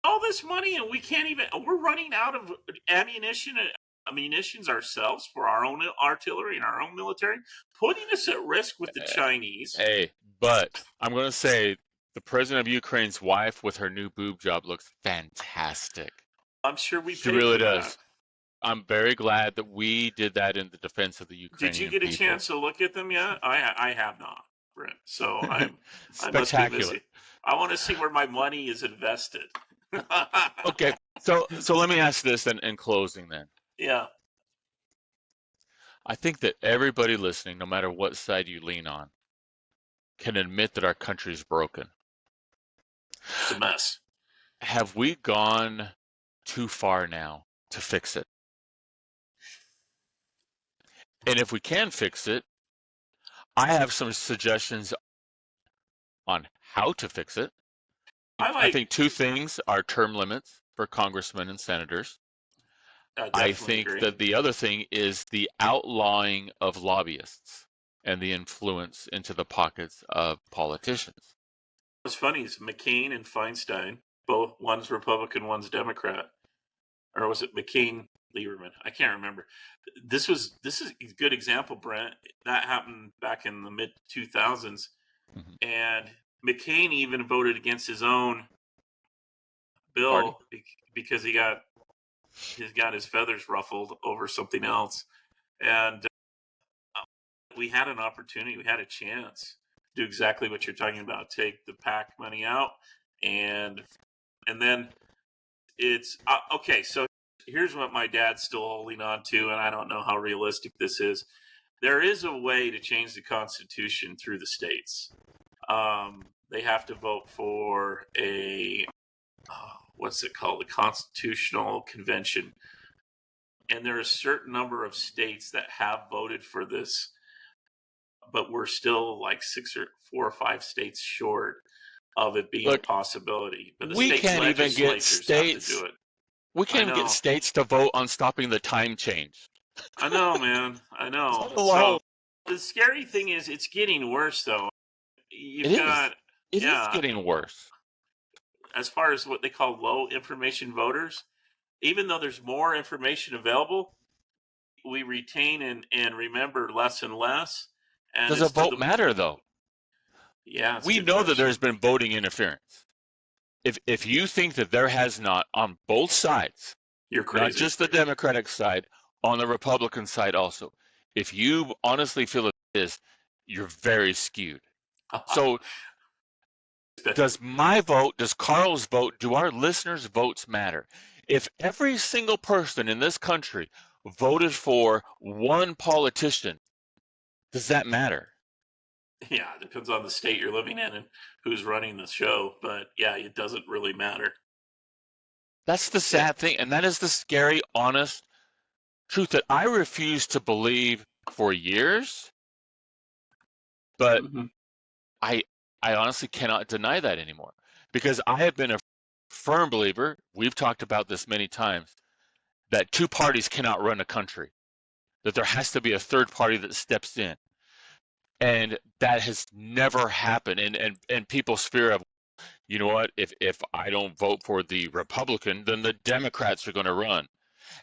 All this money, and we can't even. We're running out of munitions ourselves for our own artillery and our own military, putting us at risk with the Chinese. Hey, but I'm going to say the president of Ukraine's wife with her new boob job looks fantastic. I'm sure she really does. I'm very glad that we did that in the defense of the Ukrainian people. Did you get a chance to look at them yet? I have not, Brent. So I must be missing. I want to see where my money is invested. Okay, so let me ask this in closing then. Yeah. I think that everybody listening, no matter what side you lean on, can admit that our country's broken. It's a mess. Have we gone too far now to fix it? And if we can fix it, I have some suggestions on how to fix it. I think two things are term limits for congressmen and senators. I think that the other thing is the outlawing of lobbyists and the influence into the pockets of politicians. What's funny is McCain and Feinstein, both, one's Republican, one's Democrat. Or was it McCain, Lieberman? I can't remember. This is a good example, Brent. That happened back in the mid 2000s. Mm-hmm. And McCain even voted against his own bill because he got his feathers ruffled over something else. And we had an opportunity, we had a chance to do exactly what you're talking about, take the PAC money out. And then it's okay. So here's what my dad's still holding on to, and I don't know how realistic this is. There is a way to change the Constitution through the states. They have to vote for what's it called? The Constitutional Convention. And there are a certain number of states that have voted for this, but we're still like 4 or 5 states short of it being a possibility. But we can't even get states have to do it. We can't even get states to vote on stopping the time change. I know, man. I know. So the scary thing is, it's getting worse, though. It is getting worse. As far as what they call low information voters, even though there's more information available, we retain and remember less and less. And does a vote matter, though? Yeah. We know that there's been voting interference. If you think that there has not on both sides, you're crazy. Not just the Democratic side, on the Republican side also. If you honestly feel it is, you're very skewed. So does my vote, does Karl's vote, do our listeners' votes matter? If every single person in this country voted for one politician, does that matter? Yeah, it depends on the state you're living in and who's running the show. But yeah, it doesn't really matter. That's the Yeah. sad thing, and that is the scary, honest truth that I refuse to believe for years, but Mm-hmm. I I honestly cannot deny that anymore because I have been a firm believer, we've talked about this many times, that two parties cannot run a country, that there has to be a third party that steps in. And that has never happened. And people's fear of, you know what, if I don't vote for the Republican, then the Democrats are going to run.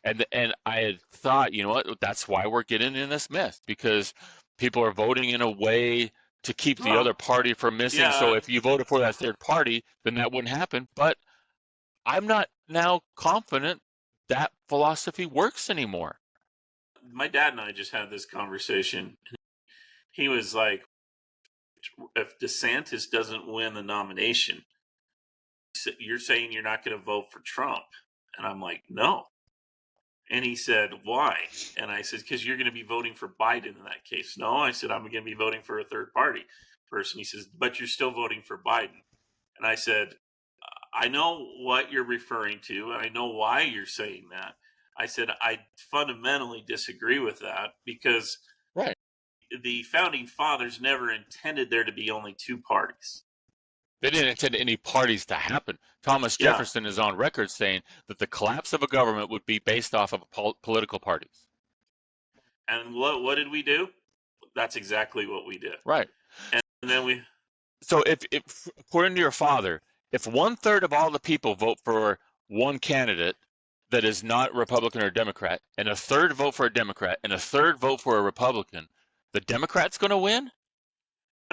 And I had thought, you know what, that's why we're getting in this mess, because people are voting in a way to keep the other Well, party from missing. So yeah, if you voted for that third party, then that wouldn't happen. But I'm not now confident that philosophy works anymore. my dad and I just had this conversation. He was like, if DeSantis doesn't win the nomination, you're saying you're not going to vote for Trump. And I'm like, no. And he said, why? And I said, because you're going to be voting for Biden in that case. No, I said, I'm going to be voting for a third party person. He says, but you're still voting for Biden. And I said, I know what you're referring to, and I know why you're saying that. I said, I fundamentally disagree with that because Right. the founding fathers never intended there to be only two parties. They didn't intend any parties to happen. Thomas Yeah. Jefferson is on record saying that the collapse of a government would be based off of political parties. And what did we do? That's exactly what we did. Right. And then we, So if according to your father, if 1/3 of all the people vote for one candidate that is not Republican or Democrat, and a third vote for a Democrat, and a third vote for a Republican, the Democrat's going to win?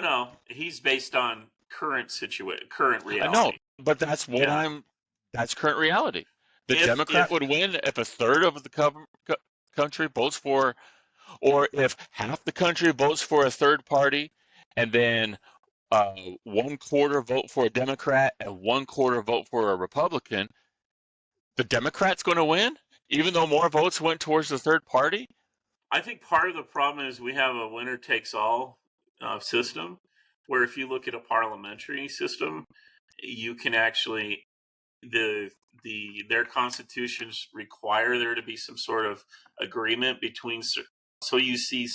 no, he's based on current I know, reality. but that's what Yeah. that's current reality. The Democrat If would win if a third of the country votes for, or if half the country votes for a third party, and then 1/4 vote for a Democrat and 1/4 vote for a Republican, the Democrat's going to win, even though more votes went towards the third party? I think part of the problem is we have a winner takes all system, where if you look at a parliamentary system, you can actually their constitutions require there to be some sort of agreement between. So you see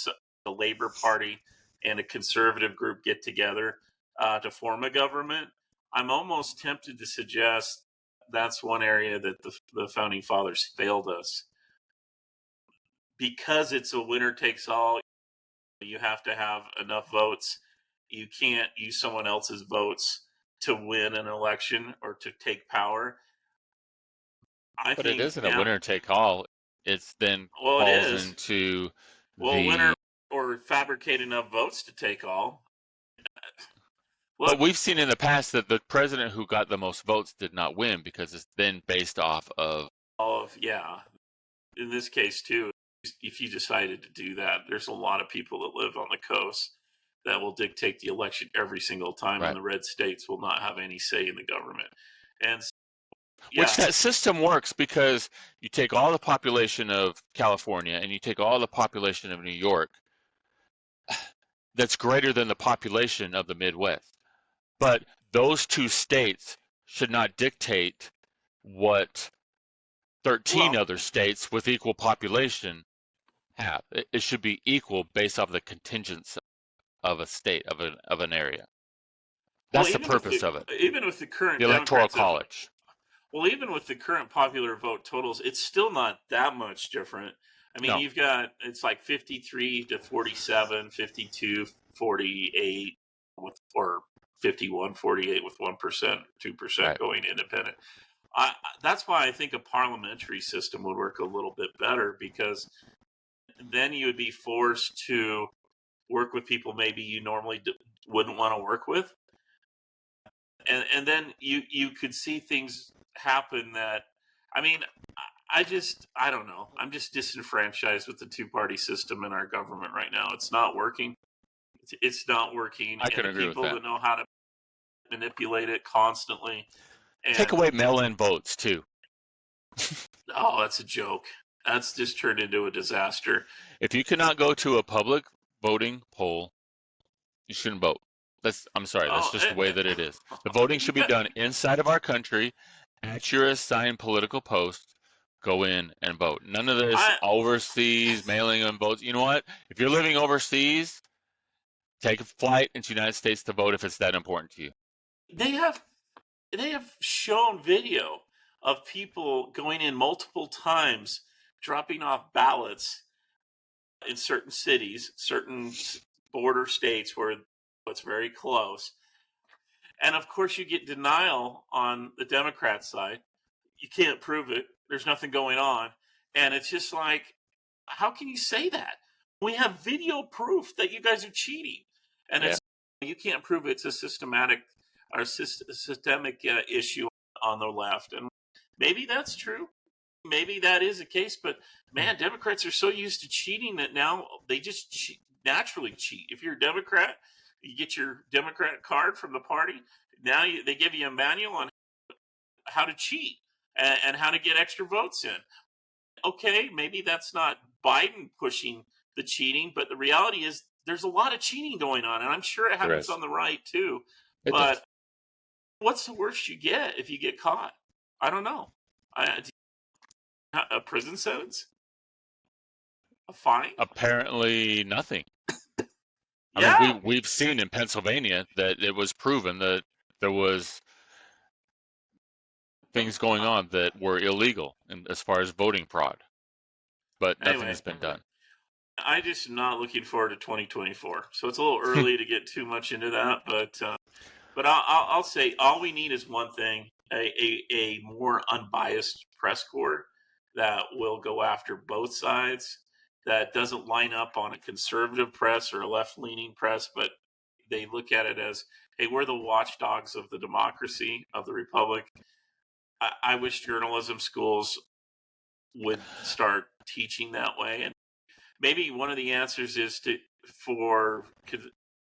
the Labor Party and a conservative group get together to form a government. I'm almost tempted to suggest that's one area that the founding fathers failed us because it's a winner takes all. You have to have enough votes. You can't use someone else's votes to win an election or to take power. I But it think isn't a now, winner take all. It's then well, it falls is. into Well, winner the. or fabricate enough votes to take all. But Look, we've seen in the past that the president who got the most votes did not win because it's then based off of. all of, yeah, in this case too, if you decided to do that, there's a lot of people that live on the coast that will dictate the election every single time, and Right. the red states will not have any say in the government. And Which yeah, that system works because you take all the population of California and you take all the population of New York, that's greater than the population of the Midwest. But those two states should not dictate what 13 well, other states with equal population have. It should be equal based off the contingents of a state, of an area. well, That's the purpose of it. even with the The current Electoral Democrats, College. well, even with the current popular vote totals, it's still not that much different. I mean, No, you've got it's like 53 to 47, 52, 48 with or 51, 48 with 1%, 2% right. going independent. That's why I think a parliamentary system would work a little bit better because then you would be forced to work with people maybe you normally wouldn't want to work with, and then you could see things happen that, I mean, I don't know. I'm just disenfranchised with the two-party system in our government right now. It's not working. It's not working, I and can the agree with people that. that know how to manipulate it constantly. Take And away mail-in votes too. oh, that's a joke. That's just turned into a disaster. If you cannot go to a public voting poll You shouldn't vote. I'm sorry, that's Oh, just the way that it is. The voting you should be got done inside of our country at your assigned political post. Go in and vote. None of this I overseas mailing in votes. You know what? If you're living overseas, take a flight into the United States to vote if it's that important to you. they have shown video of people going in multiple times, dropping off ballots in certain cities, certain border states where it's very close. And of course, you get denial on the Democrat side. You can't prove it. There's nothing going on. And it's just like, how can you say that? We have video proof that you guys are cheating. And Yeah, it's, you can't prove it's a systematic or systemic issue on the left. And maybe that's true. Maybe that is the case. But man, Democrats are so used to cheating that now they just naturally cheat. If you're a Democrat, you get your Democrat card from the party. Now they give you a manual on how to cheat and how to get extra votes in. Okay, maybe that's not Biden pushing the cheating, but the reality is there's a lot of cheating going on, and I'm sure it there happens is. on the right too. It But does. what's the worst you get if you get caught? I don't know. A prison sentence, a fine. Apparently nothing. I mean, Yeah. we've seen in Pennsylvania that it was proven that there was things going on that were illegal as far as voting fraud, but nothing Anyway, has been done. I just am not looking forward to 2024. So it's a little early to get too much into that, but I'll say all we need is one thing: a more unbiased press corps that will go after both sides, that doesn't line up on a conservative press or a left-leaning press, but they look at it as, hey, we're the watchdogs of the democracy, of the republic. I wish journalism schools would start teaching that way, and maybe one of the answers is for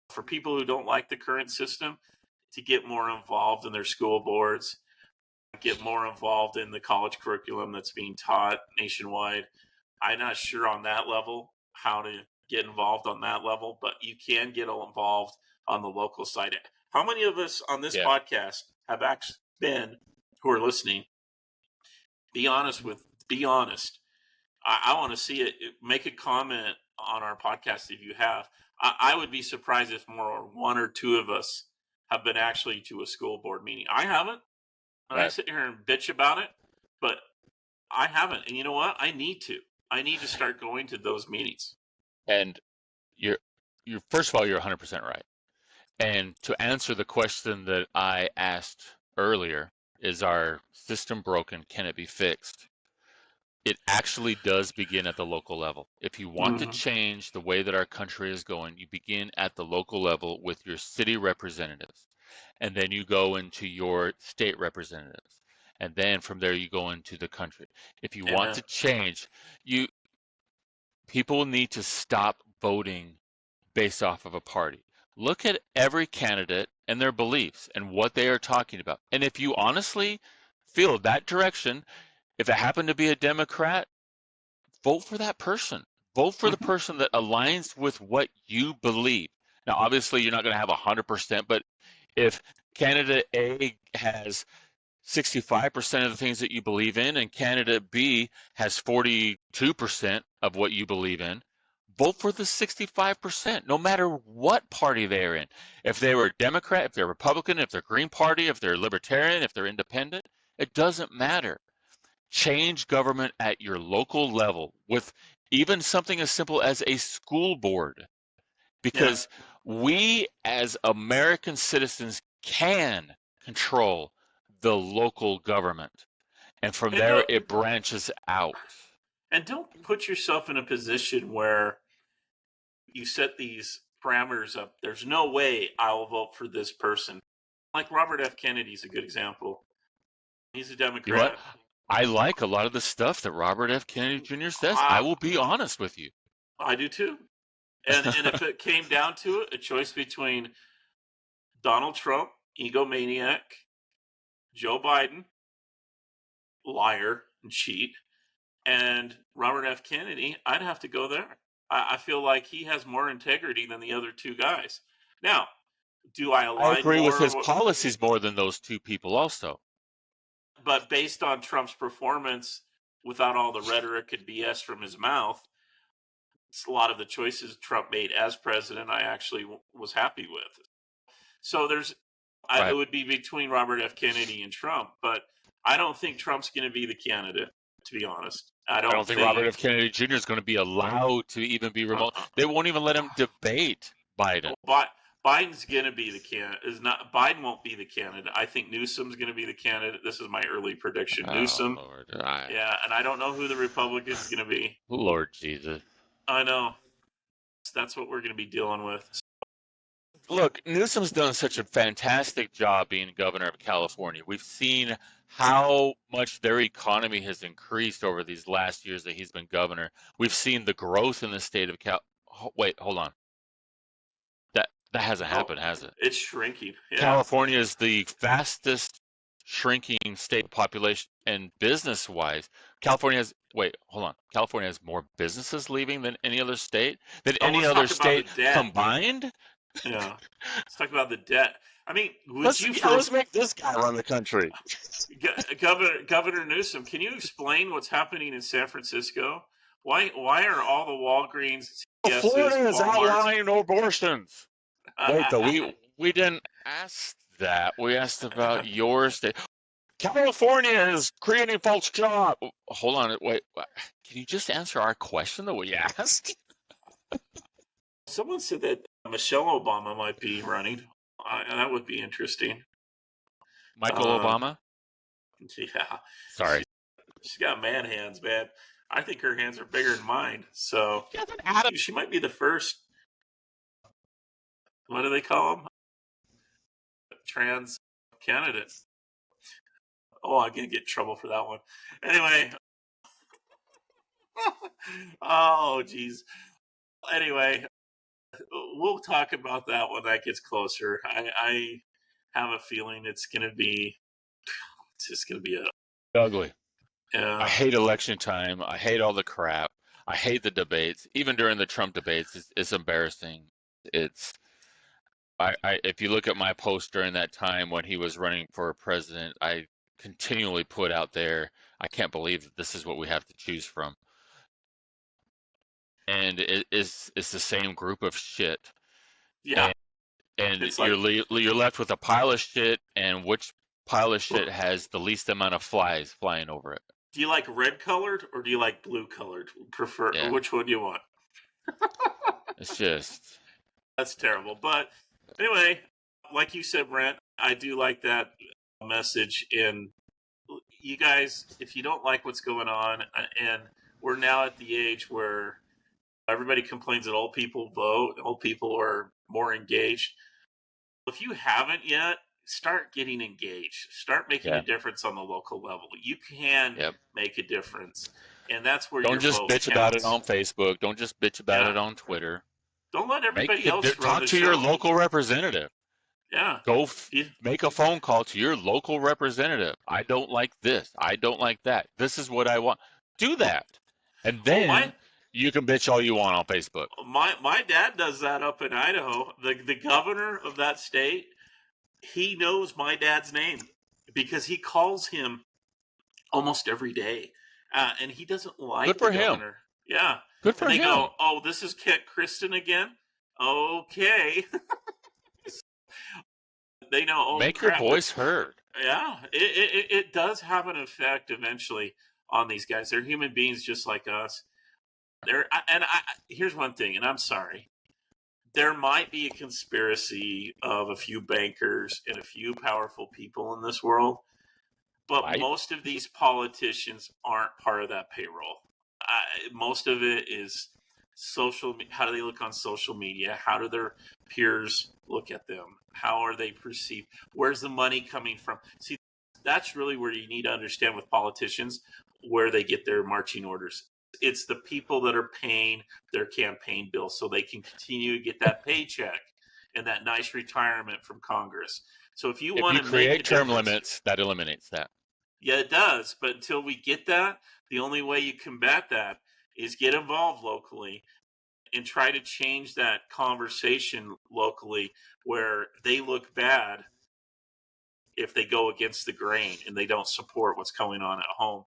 for people who don't like the current system to get more involved in their school boards, get more involved in the college curriculum that's being taught nationwide. I'm not sure on that level how to get involved on that level, but you can get involved on the local side. How many of us on this Yeah. podcast have actually been, who are listening, be honest. I want to see it. Make a comment on our podcast if you have. I would be surprised if more one or two of us have been actually to a school board meeting. I haven't, and I Right. sit here and bitch about it, but I haven't. And you know what? I need to. I need to start going to those meetings. And you're first of all, you're 100% right. And to answer the question that I asked earlier, is our system broken? Can it be fixed? It actually does begin at the local level. If you want to Mm-hmm. change the way that our country is going, you begin at the local level with your city representatives, and then you go into your state representatives, and then from there you go into the country. If you want Amen. to change, you people need to stop voting based off of a party. Look at every candidate and their beliefs and what they are talking about. And if you honestly feel that direction, if it happened to be a Democrat, vote for that person. Vote for the Mm-hmm. person that aligns with what you believe. Now, obviously, you're not going to have 100%, but if candidate A has 65% of the things that you believe in and candidate B has 42% of what you believe in, vote for the 65%, no matter what party they're in. If they were Democrat, if they're Republican, if they're Green Party, if they're Libertarian, if they're Independent, it doesn't matter. Change government at your local level with even something as simple as a school board, Yeah. because we as American citizens can control the local government. And from And there, don't it branches out. put yourself in a position where you set these parameters up. There's no way I will vote for this person. Like Robert F. Kennedy's a good example. He's a You know what? Democrat. I like a lot of the stuff that Robert F. Kennedy Jr. says. I I, will be honest with you. I do too. And if it came down to it, a choice between Donald Trump, egomaniac, Joe Biden, liar and cheat, and Robert F. Kennedy, I'd have to go there. I feel like he has more integrity than the other two guys. Now, do I I align agree with more? his policies more than those two people also. But based on Trump's performance, without all the rhetoric and BS from his mouth, a lot of the choices Trump made as president, I actually was happy with. So it Right. would be between Robert F. Kennedy and Trump, but I don't think Trump's going to be the candidate, to be honest. I I don't don't think Robert F. think. Kennedy Jr. is going to be allowed to even be remote. They won't even let him debate Biden. Biden's going to be the candidate. Biden won't be the candidate. I think Newsom's going to be the candidate. This is my early prediction. Oh, Newsom. Lord. Yeah, and I don't know who the Republican's going to be. Lord Jesus. I know. That's what we're going to be dealing with. Look, Newsom's done such a fantastic job being governor of California. We've seen how much their economy has increased over these last years that he's been governor. We've seen the growth in the state of Wait, hold on. That hasn't happened, has it? It's shrinking. Yeah. California is the fastest shrinking state population and business-wise. California has more businesses leaving than any other state? Than any Let's other talk about the state debt. combined? Yeah. Let's talk about the debt. I mean, Let's make this guy run the country. Governor Newsom, can you explain what's happening in San Francisco? Why are all the Walgreens, CVS's, Florida is Walmarts outlawing abortions. Wait, though, we didn't ask that. We asked about your state. California is creating false jobs. Hold on, wait. Can you just answer our question that we asked? Someone said that Michelle Obama might be running. That would be interesting. Michael Obama? Yeah. Sorry. She's got man hands, man. I think her hands are bigger than mine. So she might be the first. What do they call them? Trans candidate. Oh, I'm going to get in trouble for that one. Anyway. Oh, geez. Anyway, we'll talk about that when that gets closer. I have a feeling it's just going to be ugly. I hate election time. I hate all the crap. I hate the debates. Even during the Trump debates, it's embarrassing. If you look at my post during that time when he was running for president, I continually put out there, I can't believe that this is what we have to choose from. And it's the same group of shit. Yeah. And you're left with a pile of shit, and which pile of shit has the least amount of flies flying over it? Do you like red colored or do you like blue colored? Which one do you want? It's just that's terrible. But anyway, like you said, Brent, I do like that message. And you guys, if you don't like what's going on, and we're now at the age where everybody complains that old people vote, old people are more engaged. If you haven't yet, start getting engaged. Start making a difference on the local level. You can make a difference. And that's where don't just bitch about it on Facebook. Don't just bitch about it on Twitter. Don't let everybody else run talk to your local representative. Yeah. Go make a phone call to your local representative. I don't like this. I don't like that. This is what I want. Do that. And then you can bitch all you want on Facebook. My dad does that up in Idaho. The governor of that state, he knows my dad's name because he calls him almost every day. And he doesn't like Good for the governor. Him. Yeah. Good for him. They go, oh, this is Kit Kristen again? Okay. They know, oh, make crap, your voice heard. Yeah. It does have an effect eventually on these guys. They're human beings just like us. Here's one thing, and I'm sorry. There might be a conspiracy of a few bankers and a few powerful people in this world, but most of these politicians aren't part of that payroll. Most of it is social. How do they look on social media? How do their peers look at them? How are they perceived? Where's the money coming from? See, that's really where you need to understand with politicians where they get their marching orders. It's the people that are paying their campaign bills so they can continue to get that paycheck and that nice retirement from Congress. So if you want to create term limits, that eliminates that. Yeah, it does. But until we get that, the only way you combat that is get involved locally and try to change that conversation locally where they look bad if they go against the grain and they don't support what's going on at home.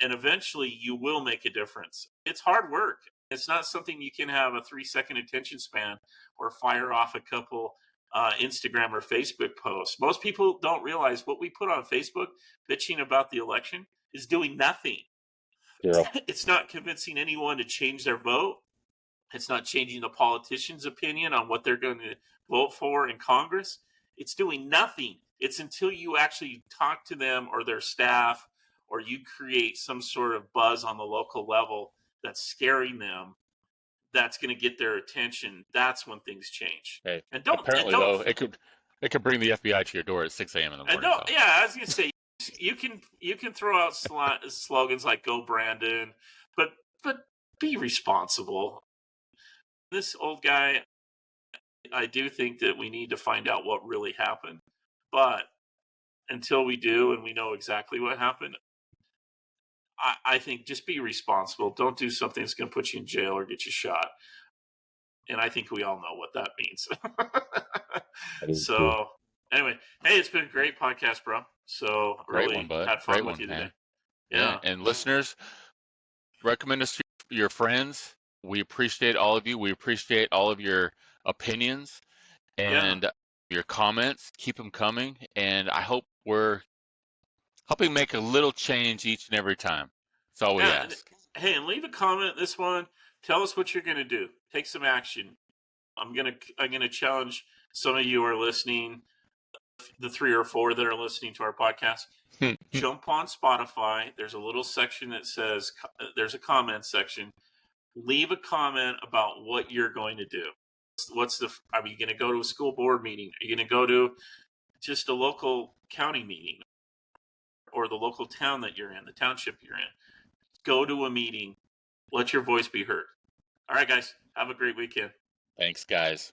And eventually you will make a difference. It's hard work. It's not something you can have a 3-second attention span or fire off a couple Instagram or Facebook posts. Most people don't realize what we put on Facebook bitching about the election is doing nothing. Zero. It's not convincing anyone to change their vote. It's not changing the politician's opinion on what they're going to vote for in Congress. It's doing nothing. It's until you actually talk to them or their staff, or you create some sort of buzz on the local level that's scaring them, that's going to get their attention. That's when things change. Hey, And apparently though, it could bring the FBI to your door at 6 a.m. in the morning. Though. Yeah, I was going to say you can throw out slogans like "Go Brandon," but be responsible. This old guy, I do think that we need to find out what really happened. But until we do and we know exactly what happened, I think just be responsible. Don't do something that's going to put you in jail or get you shot. And I think we all know what that means. So anyway, hey, it's been a great podcast, bro. So really had fun with you today. Yeah. And listeners, recommend us to your friends. We appreciate all of you. We appreciate all of your opinions and your comments. Keep them coming. And I hope we're helping make a little change each and every time. That's all we ask. Hey, and leave a comment. This one, tell us what you're going to do. Take some action. I'm gonna challenge some of you who are listening, the 3 or 4 that are listening to our podcast. Jump on Spotify. There's a little section that says there's a comment section. Leave a comment about what you're going to do. Are you going to go to a school board meeting? Are you going to go to just a local county meeting or the local town that you're in, the township you're in? Go to a meeting. Let your voice be heard. All right, guys. Have a great weekend. Thanks, guys.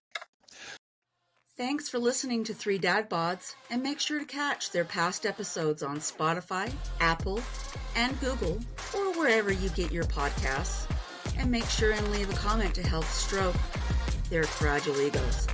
Thanks for listening to 3 Dad Bods, and make sure to catch their past episodes on Spotify, Apple, and Google, or wherever you get your podcasts. And make sure and leave a comment to help stroke their fragile egos.